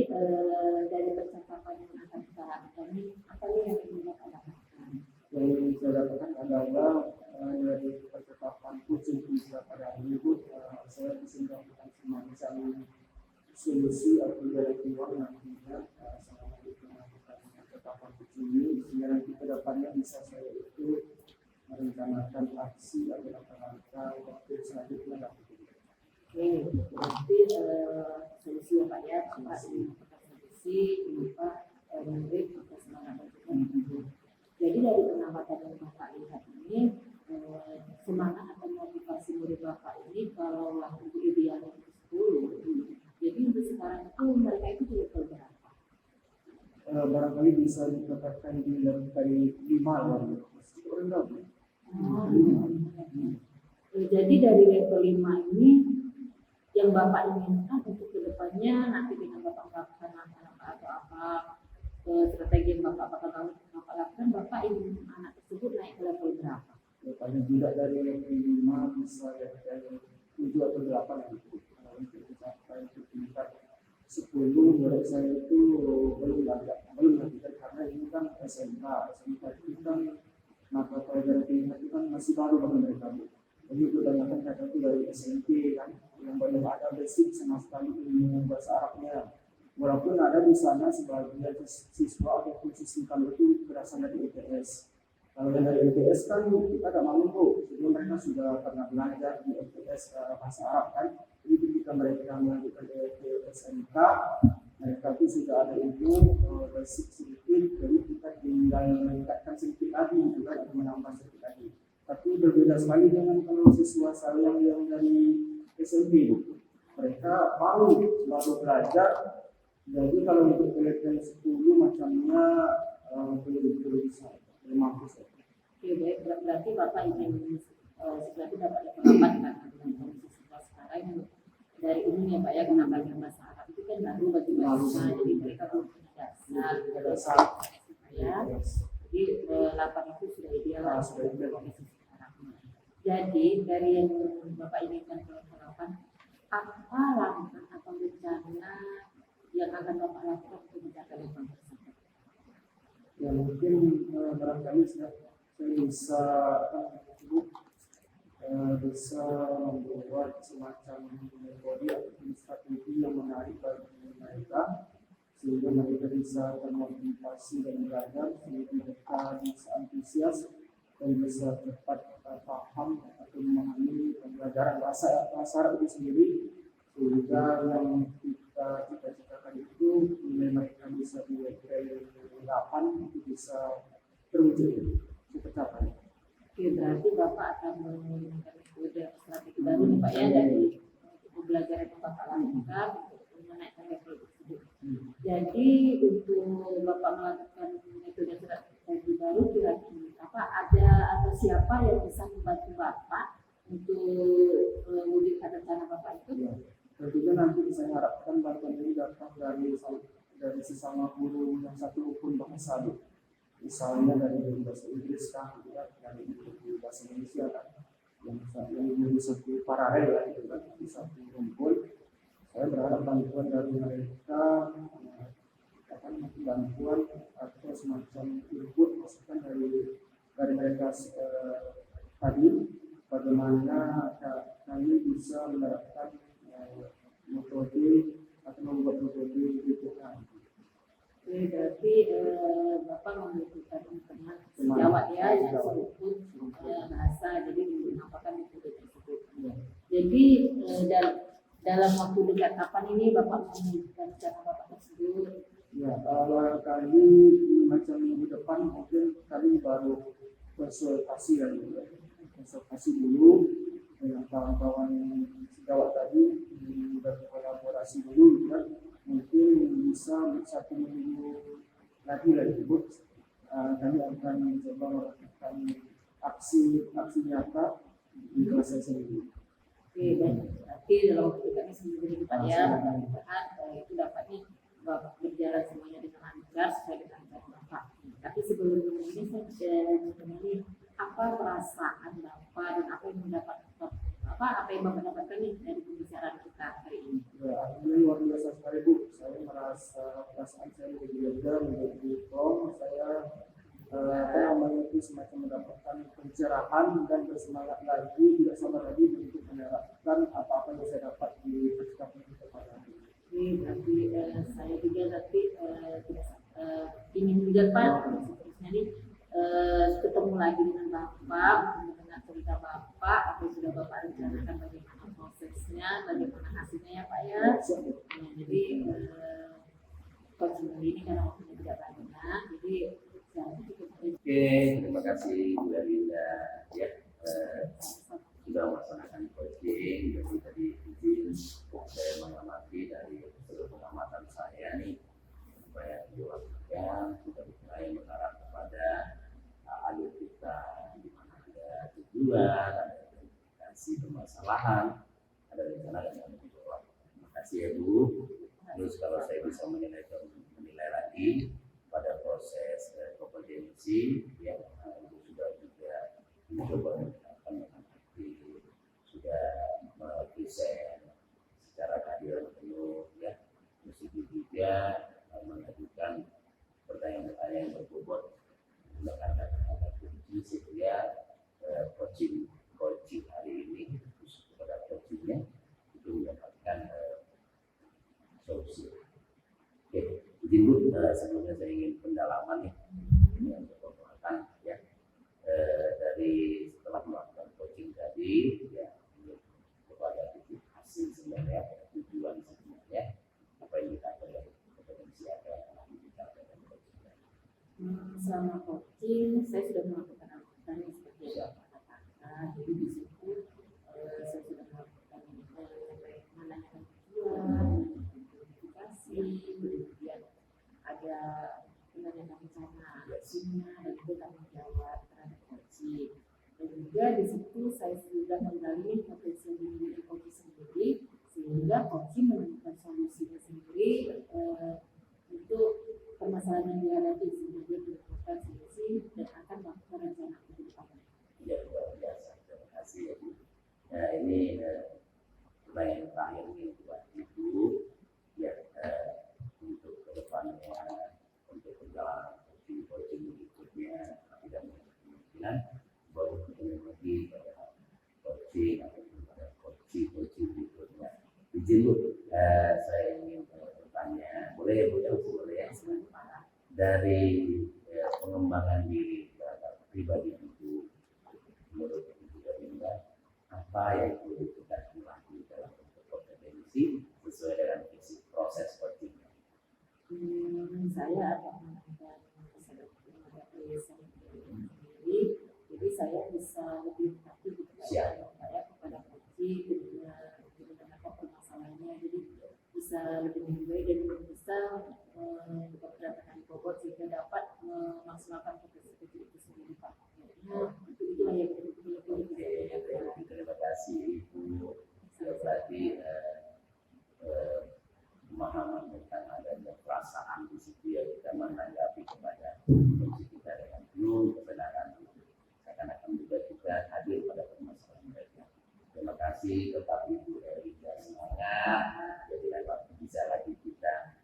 dari percakapan yang akan kita lakukan ini, apa yang ingin Bapak dapatkan? Yang ingin saya dapatkan adalah dari percakapan coaching bisa pada hari ini, saya bisa mendapatkan semacam solusi atau jalan keluar nantinya selama kita melakukan percakapan coaching ini, sehingga nanti ke depannya bisa saya itu merencanakan aksi atau langkah-langkah waktu selanjutnya lakukan. Oke, berarti solusi ya Pak ya, Bapak ingin melakukan solusi berupa memberi semangat belajar. Jadi dari pengamatan yang Bapak lihat ini, semangat atau motivasi murid Bapak ini kalau waktu idealnya itu 10, jadi untuk sekarang itu mereka itu tidak tahu berapa. barangkali bisa dikatakan di lebih dari 5 lah. Cukup rendah. Jadi dari level 5 ini yang Bapak inginkan untuk kedepannya nanti dengan Bapak melakukan apa strategi yang Bapak lakukan, Bapak ingin anak tersebut naik ke level berapa? Ya, paling tidak dari level 5 bisa dari 7 atau 8 gitu. Untuk mencapai ke tingkat 10 menurut saya itu belum lagi karena ini kan SMK itu kan mata pelajaran tingkat itu kan masih baru bagi mereka. Jadi kebanyakan mereka itu dari SMP kan yang belum ada basic sama sekali ilmu bahasa Arabnya. Walaupun ada di sana sebagian siswa atau siswi kami itu berasal dari ITS. Kalau yang dari ITS kan kita tidak malu kok, jadi mereka sudah pernah belajar di ITS bahasa Arab kan. Jadi ketika mereka melanjutkan ke SMK, mereka itu sudah ada ilmu basic sedikit, jadi kita tinggal meningkatkan sedikit lagi juga atau menambah sedikit lagi. Tapi berbeda sekali dengan kalau siswa saya yang dari SMP, mereka baru belajar. Jadi kalau untuk level 10 macamnya belum bisa, belum mampu. Oke, baik. Berarti Bapak ingin setelah itu dapat level 8 kan dengan kondisi siswa sekarang dari umum ya Pak ya, karena belajar bahasa Arab itu kan baru bagi mereka, jadi mereka belum punya dasar ya. Jadi 8 itu sudah ideal lah untuk kondisi sekarang. Jadi dari yang Bapak inginkan ke level 8, apa langkah atau rencana yang akan Bapak lakukan untuk mencapai level tersebut? Ya mungkin barangkali saya bisa membuat semacam metode atau strategi yang menarik bagi mereka sehingga mereka bisa termotivasi dan belajar sehingga mereka bisa antusias dan bisa cepat paham atau memahami pembelajaran bahasa Arab itu sendiri sehingga yang kita cita-citakan itu nilai mereka bisa di level 8 itu bisa terwujud tercapai. Oke, berarti Bapak akan menggunakan metode strategi baru nih Pak ya dari pembelajaran yang Bapak lakukan untuk menaikkan level tersebut. Jadi untuk Bapak melakukan metode strategi baru, kira-kira apa ada atau siapa yang bisa membantu Bapak untuk mewujudkan rencana Bapak itu? Ya, tentunya nanti saya harapkan bantuan ini datang dari sesama guru yang satu rukun bahasa. Misalnya dari bahasa Inggris kan, dari bahasa Indonesia kan, yang guru satu paralel lah itu kan, di satu rumpun. Saya berharap bantuan dari mereka akan bantuan atau semacam input masukan dari mereka tadi bagaimana kami bisa menerapkan metode atau membuat metode berikutnya. Oke, berarti Bapak membutuhkan internet sejawat ya yang seruput bahasa, jadi menggunakan metode tersebut. Jadi dalam waktu dekat kapan ini Bapak mewujudkan rencana Bapak tersebut? Ya, kali macam minggu depan mungkin kami baru konsultasi dulu dengan kawan-kawan sejawat tadi, berkolaborasi dulu ya. Mungkin bisa 1 minggu lagi kami akan mencoba melakukan aksi nyata di kelas sendiri. Oke, baik. Berarti dalam waktu dekat ini seminggu ini Pak ya, mudah-mudahan itu dapatnya Bapak berjalan semuanya dengan lancar sesuai dengan rencana Bapak. Tapi sebelum ini saya mengenai apa perasaan Bapak dan apa yang Bapak dapatkan nih dari pembicaraan kita hari ini? Ya, alhamdulillah luar biasa sekali Bu. Saya merasa perasaan saya menjadi lega, menjadi diplom. Saya itu semacam mendapatkan pencerahan dan bersemangat lagi, tidak sabar lagi untuk menerapkan apa-apa yang saya dapat di percakapan kita pada hari ini. Berarti saya juga nanti ingin juga Pak seterusnya nih ketemu lagi dengan Bapak untuk mendengar cerita Bapak apa yang sudah Bapak rencanakan, bagaimana prosesnya, bagaimana hasilnya ya Pak ya. Jadi konsumen ini karena waktunya tidak banyak, jadi Oke, terima kasih Bu Linda ya sudah melaksanakan coaching. Jadi tadi izin saya mengamati dari seluruh pengamatan saya nih supaya diwakilkan tujuan, ada identifikasi permasalahan, ada rencana dan tanggung jawab. Terima kasih ya Bu. Terus kalau saya bisa menilai lagi pada proses kompetensi yang Ibu sudah juga mencoba sudah present secara kehadiran penuh ya, mesti juga mengajukan pertanyaan-pertanyaan yang berbobot menggunakan kata-kata kunci sehingga coaching hari ini kepada coachingnya itu mendapatkan solusi. Oke, izin Bu, sebelumnya saya ingin pendalaman yang berkaitan ya dari setelah melakukan coaching tadi ya kepada titik hasil sebenarnya tujuan sebenarnya apa yang kita dari kompetensi apa yang akan kita dalam coaching tadi. Selama coaching saya sudah melakukan angkutan seperti yang Bapak katakan. Jadi di situ saya sudah melakukan menanyakan tujuan, identifikasi, kemudian ada penanyakan rencana aksinya dan juga tanggung jawab terhadap coaching. Dan juga di situ saya sudah menggali potensi diri coaching sendiri sehingga coaching menemukan solusinya sendiri untuk permasalahan yang dihadapi sehingga dia menemukan solusi dan akan melakukan rencana ke depannya. Ya, luar biasa. Terima kasih ya Bu. Nah ini pertanyaan terakhir nih buat Ibu ya untuk kedepannya untuk perjalanan coaching berikutnya tidak kemungkinan baru ketemu lagi pada coaching atau pada coaching berikutnya. Izin Bu, saya ingin bertanya, boleh ya Bu? Boleh ya. Dari pengembangan diri pribadi Ibu, menurut Ibu Darinda, apa yang perlu kita lakukan dalam bentuk kompetensi sesuai dengan visi proses coaching? Saya akan melakukan kesadaran sendiri, jadi saya bisa lebih aktif kepada coaching dengan apa permasalahannya, jadi bisa lebih baik dan bisa mendapatkan bobot sehingga dapat memaksimalkan potensi itu sendiri Pak. Itulah yang perlu Terima kasih Ibu. Berarti pemahaman tentang adanya perasaan di situ ya kita menanggapi kepada fungsi kita dengan penuh kebenaran. Seakan-akan juga kita hadir pada permasalahan mereka. Terima kasih tetap Ibu Erika semangat. Jadi waktu bisa lagi kita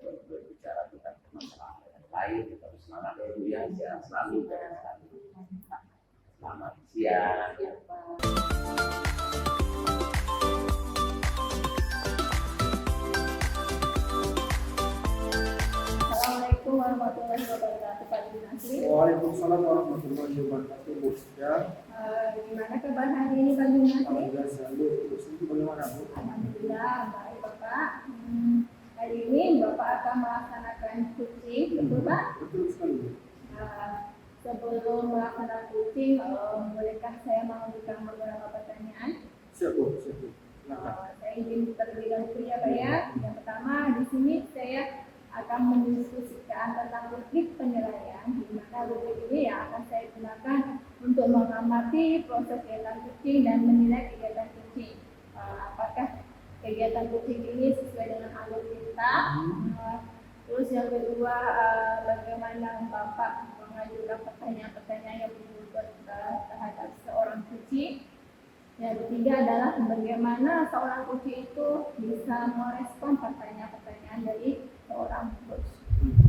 berbicara tentang permasalahan yang lain. Kita harus semangat ya Bu ya, sehat selalu dan selalu. Selamat siang. Assalamualaikum warahmatullahi wabarakatuh, Pak Junasri. Waalaikumsalam warahmatullahi wabarakatuh. Bu, ya. Gimana kabar hari ini, Pak Junasri? Alhamdulillah selalu. Terus itu bagaimana Bu? Alhamdulillah baik Bapak. Hari ini Bapak akan melaksanakan coaching, betul Pak? Betul sekali. Sebelum melaksanakan coaching, bolehkah saya mengajukan beberapa pertanyaan? Siap Bu, siap Bu. Silakan. Saya izin terlebih dahulu ya Pak ya. Yang pertama di sini saya akan mendiskusikan tentang rubrik penilaian, di mana rubrik ini yang akan saya gunakan untuk mengamati proses kegiatan coaching dan menilai kegiatan coaching. Apakah kegiatan coaching ini sesuai dengan alur kita? Terus yang kedua, bagaimana Bapak mengajukan pertanyaan-pertanyaan yang berbobot terhadap seorang coaching? Yang ketiga adalah bagaimana seorang coaching itu bisa merespon pertanyaan-pertanyaan dari seorang coach.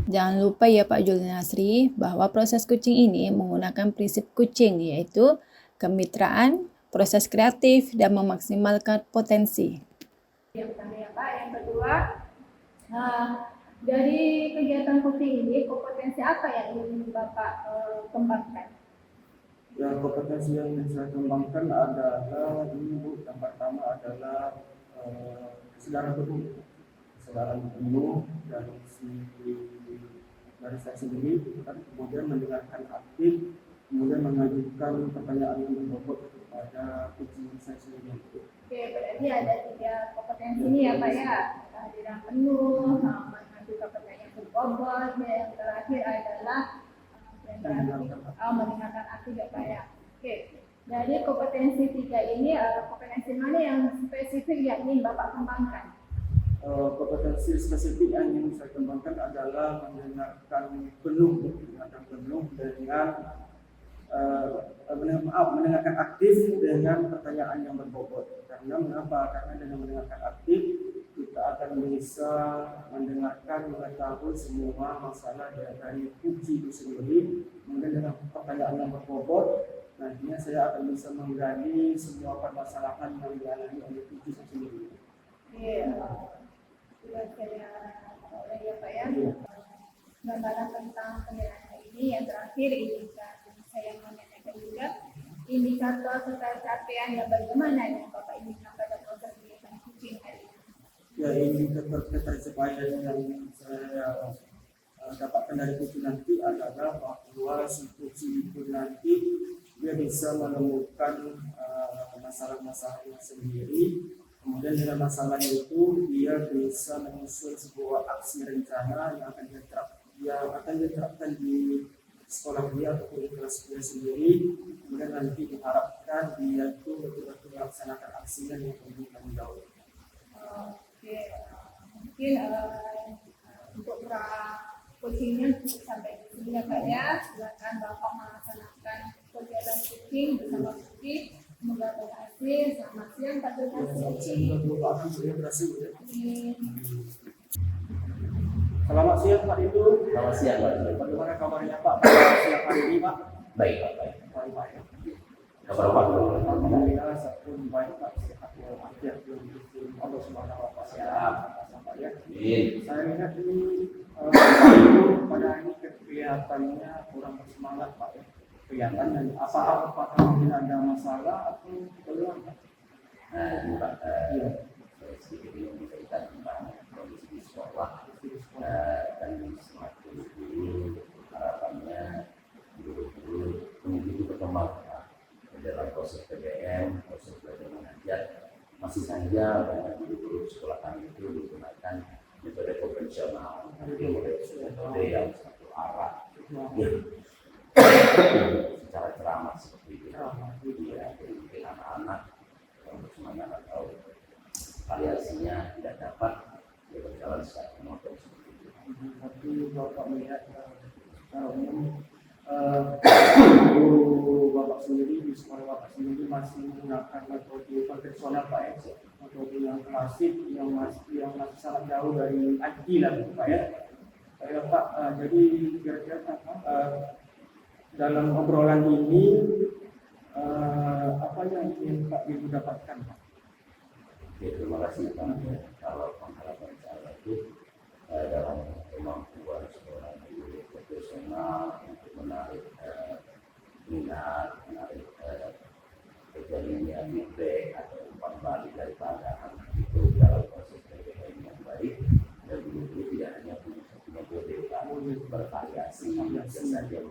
Jangan lupa ya Pak Julnasri bahwa proses coaching ini menggunakan prinsip coaching yaitu kemitraan, proses kreatif, dan memaksimalkan potensi. Yang pertama ya Pak, yang kedua dari kegiatan coaching ini kompetensi apa yang ingin Bapak kembangkan? Ya, kompetensi yang ingin saya kembangkan adalah ini Bu, yang pertama adalah kesadaran penuh dari saya sendiri, kan, kemudian mendengarkan aktif, kemudian mengajukan pertanyaan yang berbobot kepada coaching saya sendiri. Oke, berarti ada 3 kompetensi ini ya Pak ya, kehadiran penuh, mengajukan pertanyaan berbobot, dan yang terakhir adalah mendengarkan aktif ya Pak ya. Oke, Dari kompetensi 3 ini, kompetensi mana yang spesifik yang ingin Bapak kembangkan? Kompetensi spesifik yang ingin saya kembangkan adalah mendengarkan penuh dengan mendengarkan aktif dengan pertanyaan yang berbobot. Karena mengapa? Karena dengan mendengarkan aktif kita akan bisa mendengarkan, mengetahui semua masalah dari kunci itu sendiri. Kemudian dengan pertanyaan yang berbobot, nantinya saya akan bisa menggali semua permasalahan yang dialami oleh kunci itu sendiri. Sudah saya oleh ya Pak ya. Gambaran tentang penilaian ini yang terakhir ini saya mau menanyakan juga indikator serta capaian yang bagaimana yang Bapak inginkan pada proses pendidikan kucing hari ini. Ya, indikator pencapaian yang saya dapatkan dari kucing nanti adalah bahwa si kucing itu nanti dia bisa menemukan masalah-masalahnya sendiri. Kemudian dengan masalahnya itu dia bisa menyusun sebuah aksi rencana yang akan diterapkan di sekolah dia ataupun di kelas dia sendiri. Kemudian nanti diharapkan dia itu betul-betul melaksanakan aksinya yang bertanggung jawab. Oke, mungkin untuk kucingnya sampai di sini ya Pak ya. Silakan Bapak melaksanakan kegiatan kucing bersama kucing. Semoga berhasil. Selamat siang Pak berhasil. Selamat siang Pak Didu. Selamat siang Pak. Bagaimana kabarnya Pak pada siang hari ini Pak? Baik Pak. Baik. Kabar Pak? Alhamdulillah saya pun baik Pak, sehat walafiat Allah Subhanahu wa taala. Saya lihat ini pada hari ini kelihatannya kurang bersemangat Pak ya. Kelihatannya apakah mungkin ada masalah atau belum Pak? Ini Pak, sedikit ini berkaitan tentang kondisi di sekolah dan semakin dulu harapannya guru-guru mengikuti perkembangan dalam proses PBM, proses belajar mengajar. Masih saja banyak guru-guru sekolah kami itu menggunakan metode konvensional, metode yang satu arah, secara ceramah seperti itu. Ya, jadi mungkin anak-anak yang bersemangat atau variasinya tidak dapat berjalan secara monoton seperti itu. Tapi Bapak melihat secara umum Bapak sendiri di sekolah Bapak sendiri masih menggunakan metode konvensional Pak ya, metode yang klasik yang masih sangat jauh dari IT lah Pak ya. Pak, jadi kira-kira dalam obrolan ini apa yang ingin Pak Ibu dapatkan Pak? Oke, terima kasih Pak. Kalau pengharapan saya itu dalam kemampuan seorang guru profesional untuk menarik minat, menarik terjadinya feedback atau umpan balik daripada anak itu dalam proses pendidikan yang baik, dan guru tidak hanya punya satu metode, bervariasi saja.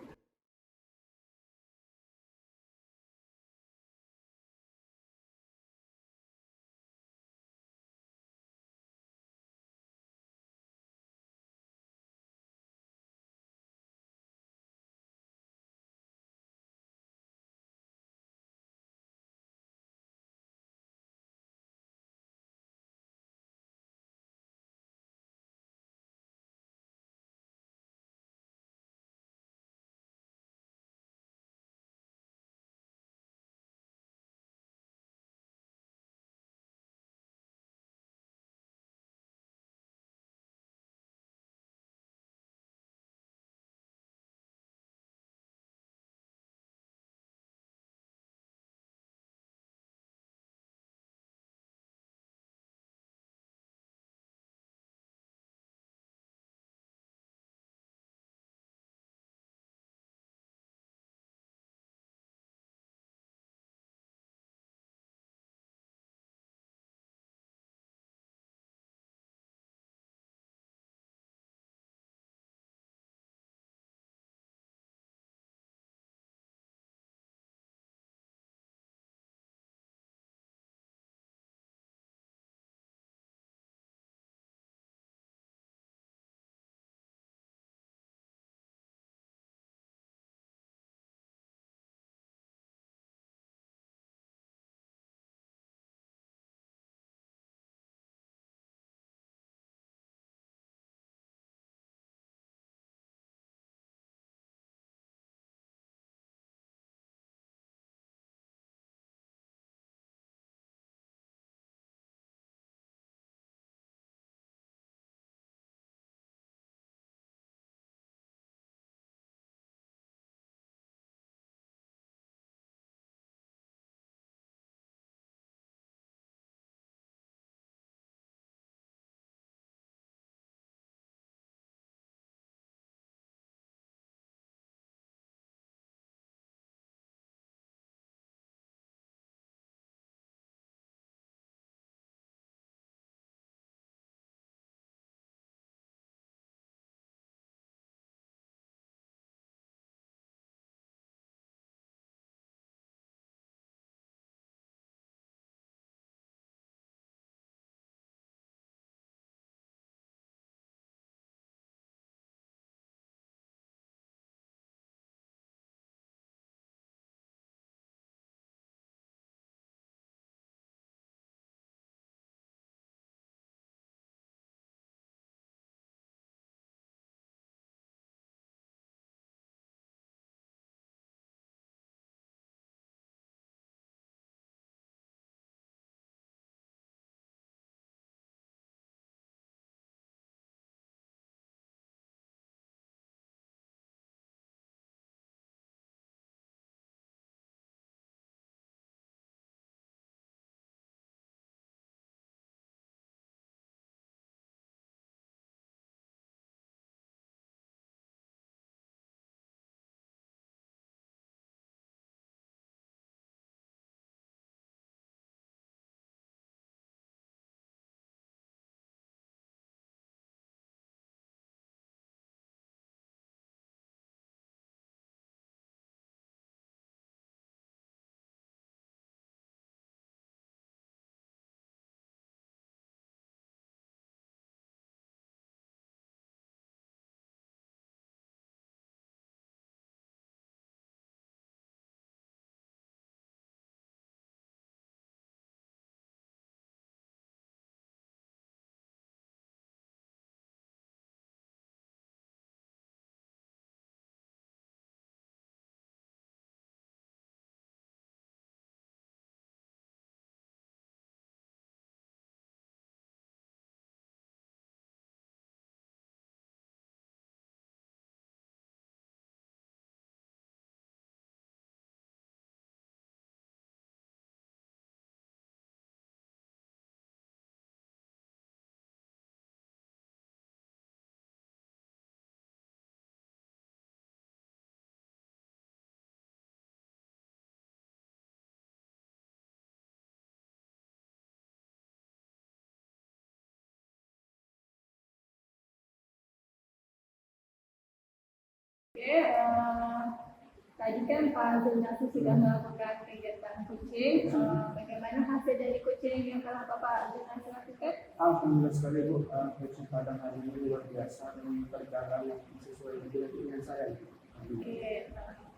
Tadi kan Pak Zulnasi sudah melakukan kegiatan coaching. Bagaimana hasil dari coaching yang telah Bapak Zulnasi lakukan? Alhamdulillah sekali Bu, coaching pada hari ini luar biasa dan berjalan sesuai dengan keinginan saya. Oke,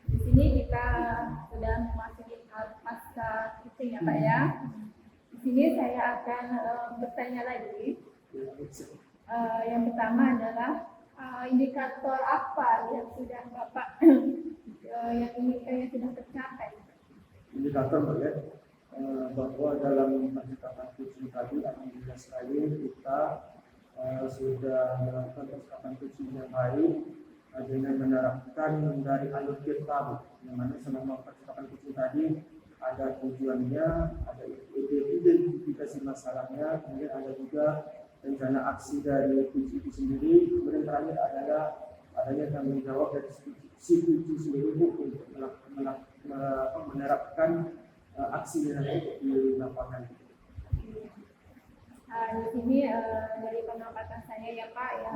di sini kita sudah memasuki pasca coaching ya Pak ya. Di sini saya akan bertanya lagi. Yang pertama adalah indikator apa yang sudah Bapak yang sudah tercapai? Indikator Mbak ya, bahwa dalam percakapan coaching tadi alhamdulillah sekali kita sudah melakukan percakapan coaching yang baik dengan menerapkan dari alur kita, yang mana selama percakapan coaching tadi ada tujuannya, ada identifikasi masalahnya, kemudian ada juga rencana aksi dari coaching itu sendiri, kemudian terakhir adalah adanya tanggung jawab dari si coaching sendiri untuk menerapkan aksi yang ada di lapangan. Di sini dari pengamatan saya ya Pak ya,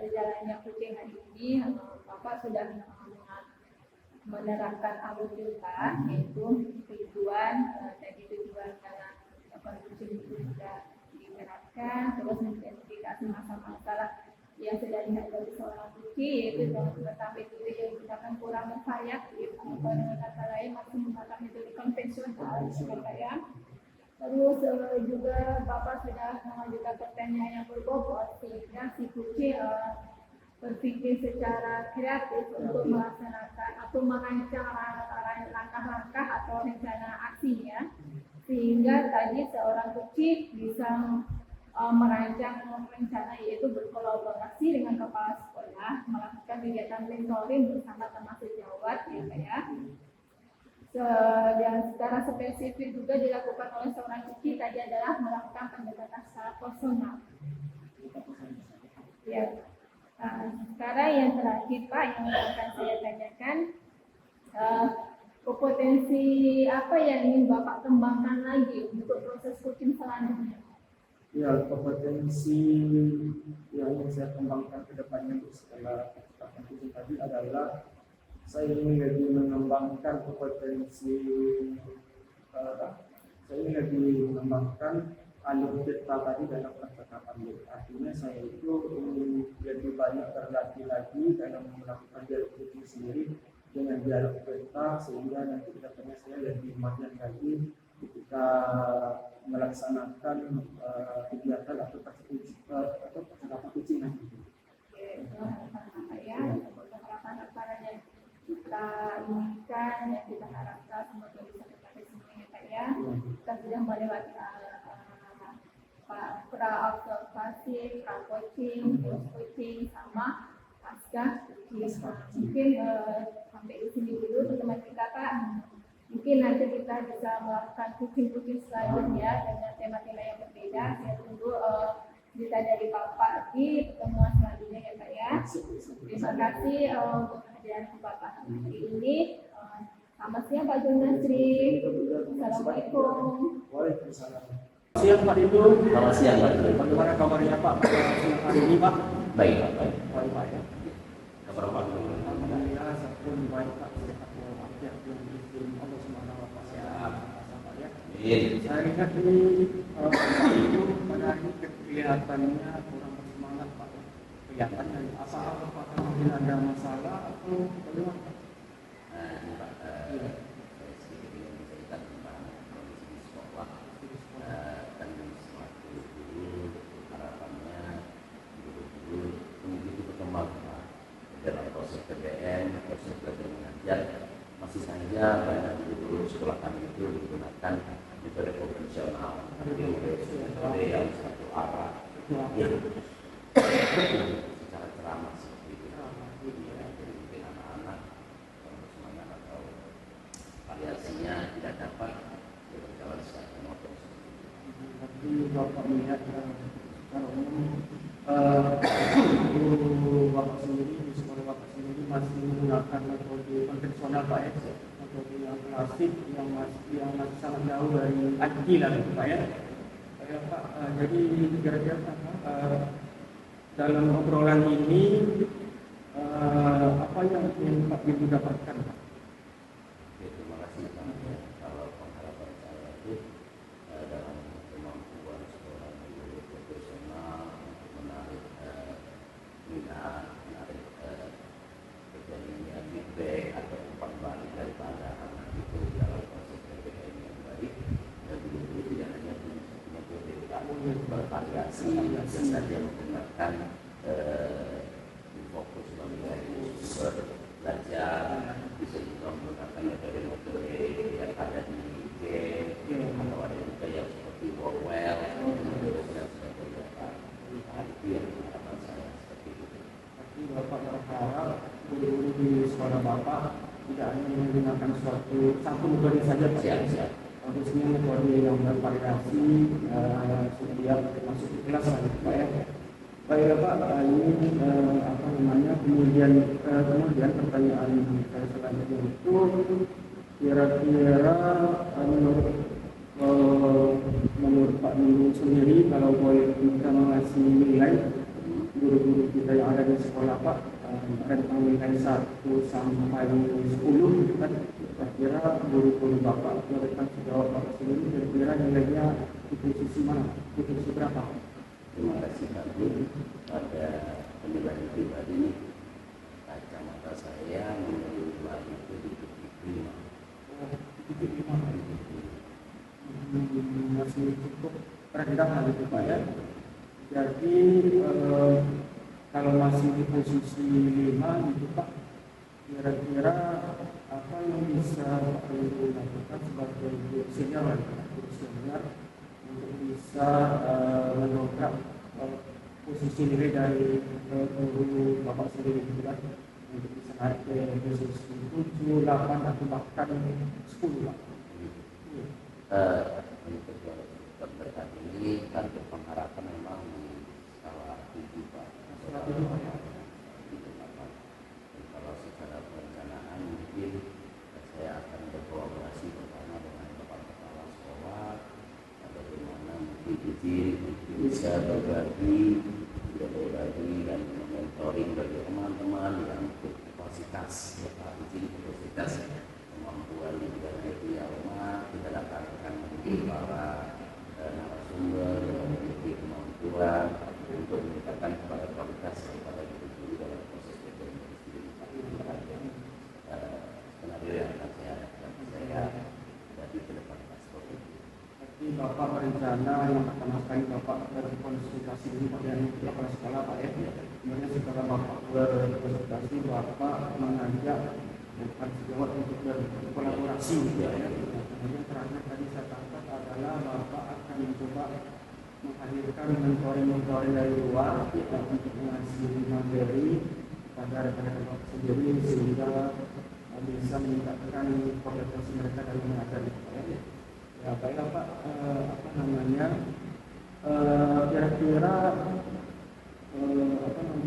berjalannya coaching hari ini Bapak sudah menerapkan alur kita, yaitu tujuan dari tujuan karena coaching itu sudah diterapkan, terus mengidentifikasi masalah-masalah yang sudah dihadapi seorang coaching, yaitu dalam mengetahui metode yang digunakan kurang variatif, atau dengan kata lain masih menggunakan metode konvensional, ya. Terus juga Bapak sudah mengajukan pertanyaan yang berbobot sehingga si coaching berpikir secara kreatif untuk melaksanakan atau merancang langkah-langkah atau rencana aksinya, sehingga tadi seorang coaching bisa merancang rencana, yaitu berkolaborasi dengan kepala sekolah, melakukan kegiatan mentoring bersama teman sejawat ya Pak ya. Dan secara spesifik juga dilakukan oleh seorang coaching tadi adalah melakukan pendekatan secara personal. Ya. Sekarang yang terakhir Pak yang akan saya tanyakan, kompetensi apa yang ingin Bapak kembangkan lagi untuk proses coaching selanjutnya? Ya, kompetensi yang ingin saya kembangkan ke depannya setelah coaching tadi adalah saya ingin lebih mengembangkan kompetensi, saya ingin lebih mengembangkan alur kita tadi dalam percakapan. Artinya saya itu ingin lebih banyak terlatih lagi dalam melakukan dialog itu sendiri dengan dialog kita, sehingga nanti kedepannya saya lebih mahir lagi ketika melaksanakan kegiatan atau percakapan coaching nanti. Ya, harapan-harapan yang kita inginkan, yang kita harapkan semoga bisa tercapai semuanya Pak ya. Kita sudah melewati pra-observasi, pra-coaching, post-coaching, sama pasca coaching. Mungkin sampai di sini dulu teman-teman kita Pak. Mungkin nanti kita bisa melakukan coaching selanjutnya dengan tema-tema yang berbeda. Saya tunggu cerita dari Bapak di pertemuan selanjutnya ya Pak ya. Terima kasih untuk kehadiran Bapak hari ini. Selamat siang Pak Zulnasri. Assalamualaikum. Waalaikumsalam. Siang Pak Didu. Selamat siang Pak. Bagaimana kabarnya Pak hari ini Pak? Baik Pak. Baik Pak ya. Kabar Pak. Alhamdulillah saya pun baik Pak. Allah Subhanahu wa Ta'ala. Saya ingat ini itu pada hari kelihatannya kurang bersemangat Pak. Kelihatannya apakah mungkin ada masalah atau bagaimana? Ini Pak, saya sedikit ingin menceritakan tentang kondisi di sekolah. Dan sewaktu guru harapannya guru-guru begitu berkembang Pak. Dalam proses PBN, proses belajar mengajar, masih saja banyak guru sekolah kami itu menggunakan metode konvensional, metode yang satu arah, secara ceramah seperti itu. Jadi mungkin anak-anak bersemangat atau variasinya tidak dapat berjalan secara motor. Tapi Bapak melihat secara umum guru Bapak sendiri di sekolah Bapak sendiri masih menggunakan metode konvensional Pak ya, metode yang klasik yang masih sangat jauh dari keadilan Pak ya. Pak, jadi kira-kira dalam obrolan ini yang ingin Pak Ibu dapatkan? Oke, terima kasih Pak. Ya, kalau pengharapan saya itu dalam kemampuan seorang guru profesional untuk menarik minat, menarik terjadinya feedback atau umpan balik daripada anak itu dalam proses PPKN yang baik. Dan guru tidak hanya punya PPKN bervariasi, bisa saja menggunakan fokus sebagai sumber belajar, bisa juga menggunakan metode-metode yang ada di game atau ada juga yang seperti Workwell dan sebagainya. Nah, itu yang harapan saya seperti itu. Tapi Bapak berharap guru-guru di sekolah Bapak tidak hanya menggunakan satu metode saja Pak. Siap. Harusnya metode yang bervariasi setiap masuk ke kelas lah Pak ya. Baik Pak, ini kemudian pertanyaan saya selanjutnya itu kira-kira menurut Pak Nurul sendiri kalau boleh kita mengasih nilai guru-guru kita yang ada di sekolah Pak, rentang nilai 1 sampai 10 gitu kan, kira-kira guru-guru Bapak mereka sejawab Bapak sendiri kira-kira nilainya di posisi mana, di posisi berapa? Terima kasih Pak Guru. Pada penilaian pribadi, kacamata saya menurut nilai itu di titik 5. Masih cukup rendah hal itu Pak ya. Jadi kalau masih di posisi 5 gitu Pak, kira-kira apa yang bisa Pak Guru lakukan sebagai guru senior untuk bisa mendongkrak posisi nilai dari guru Bapak sendiri gitu kan, untuk bisa naik ke posisi 7, 8 atau bahkan 10 Pak. Untuk terdekat ini kan pengharapan memang di skala 7 Pak. Dan kalau secara perencanaan mungkin saya akan berkolaborasi bersama dengan Bapak Kepala Sekolah, bagaimana mungkin bisa berbagi dan mentoring bagi teman-teman yang kapasitas kemampuan di bidang IT Alma, kita datangkan mungkin para narasumber yang memiliki kemampuan untuk meningkatkan kepada kualitas kepada guru dalam proses PPKN itu sendiri. Skenario yang akan saya hadapi ke depan seperti itu. Tapi Bapak berencana yang pertama sekali Bapak berkonsultasi dengan kepala sekolah Pak ya. Kemudian setelah Bapak berkonsultasi Bapak mengajak bukan sejawat untuk berkolaborasi ya. Kemudian terakhir tadi saya tangkap adalah Bapak akan mencoba menghadirkan mentoring dari luar untuk mengasih materi pada rekan-rekan Bapak sendiri sehingga bisa meningkatkan kompetensi mereka dalam mengajar ya. Ya baiklah Pak, kira-kira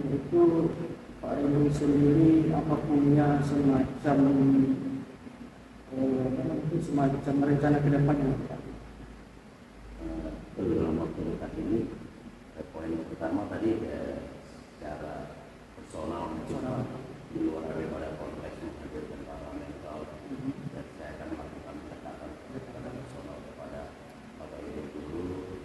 itu Pak Ibu sendiri apa punya semacam rencana ke depannya Pak? Dalam waktu dekat ini poin pertama tadi secara personal di luar daripada konteks menghadirkan para mental, dan saya akan melakukan pendekatan kepada personal kepada Bapak Ibu guru,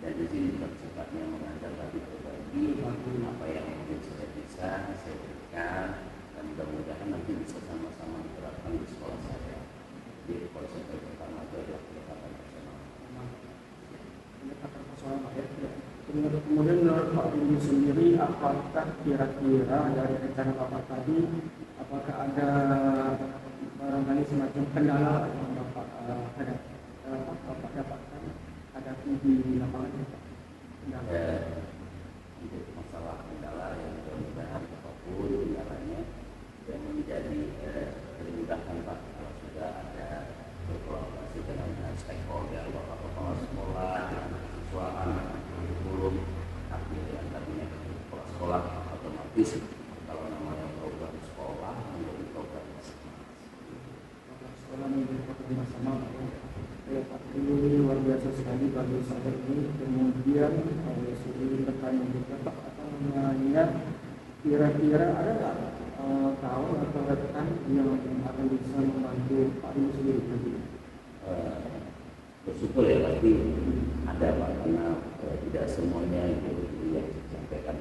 dan di sini sifatnya mengajar tapi berbagi apa yang mungkin saya bisa saya berikan, dan mudah-mudahan nanti bisa sama-sama diterapkan di sekolah saya. Jadi konsep pertama itu adalah pendekatan personal. Kemudian menurut Pak Ibu sendiri, apakah kira-kira dari rencana Bapak tadi, apakah ada barangkali semacam kendala yang Bapak dapatkan hadapi di lapangan Pak? Untuk masalah kendala yang mudah-mudahan apapun kendalanya yang menjadi kemudahan Pak, kalau sudah ada berkolaborasi dengan stakeholder, Bapak Kepala Sekolah, dengan siswa anak kurikulum, dengan kabinet kepala sekolah, otomatis kalau namanya program sekolah menjadi program Sekolah menjadi program bersama Pak ini luar biasa sekali bagi saya ini. Kemudian saya pertanyaan juga Pak, kira-kira ada nggak kawan atau rekan yang akan bisa membantu Pak Ibu sendiri nanti? Bersyukur ya, tapi ada Pak, karena tidak semuanya itu yang disampaikan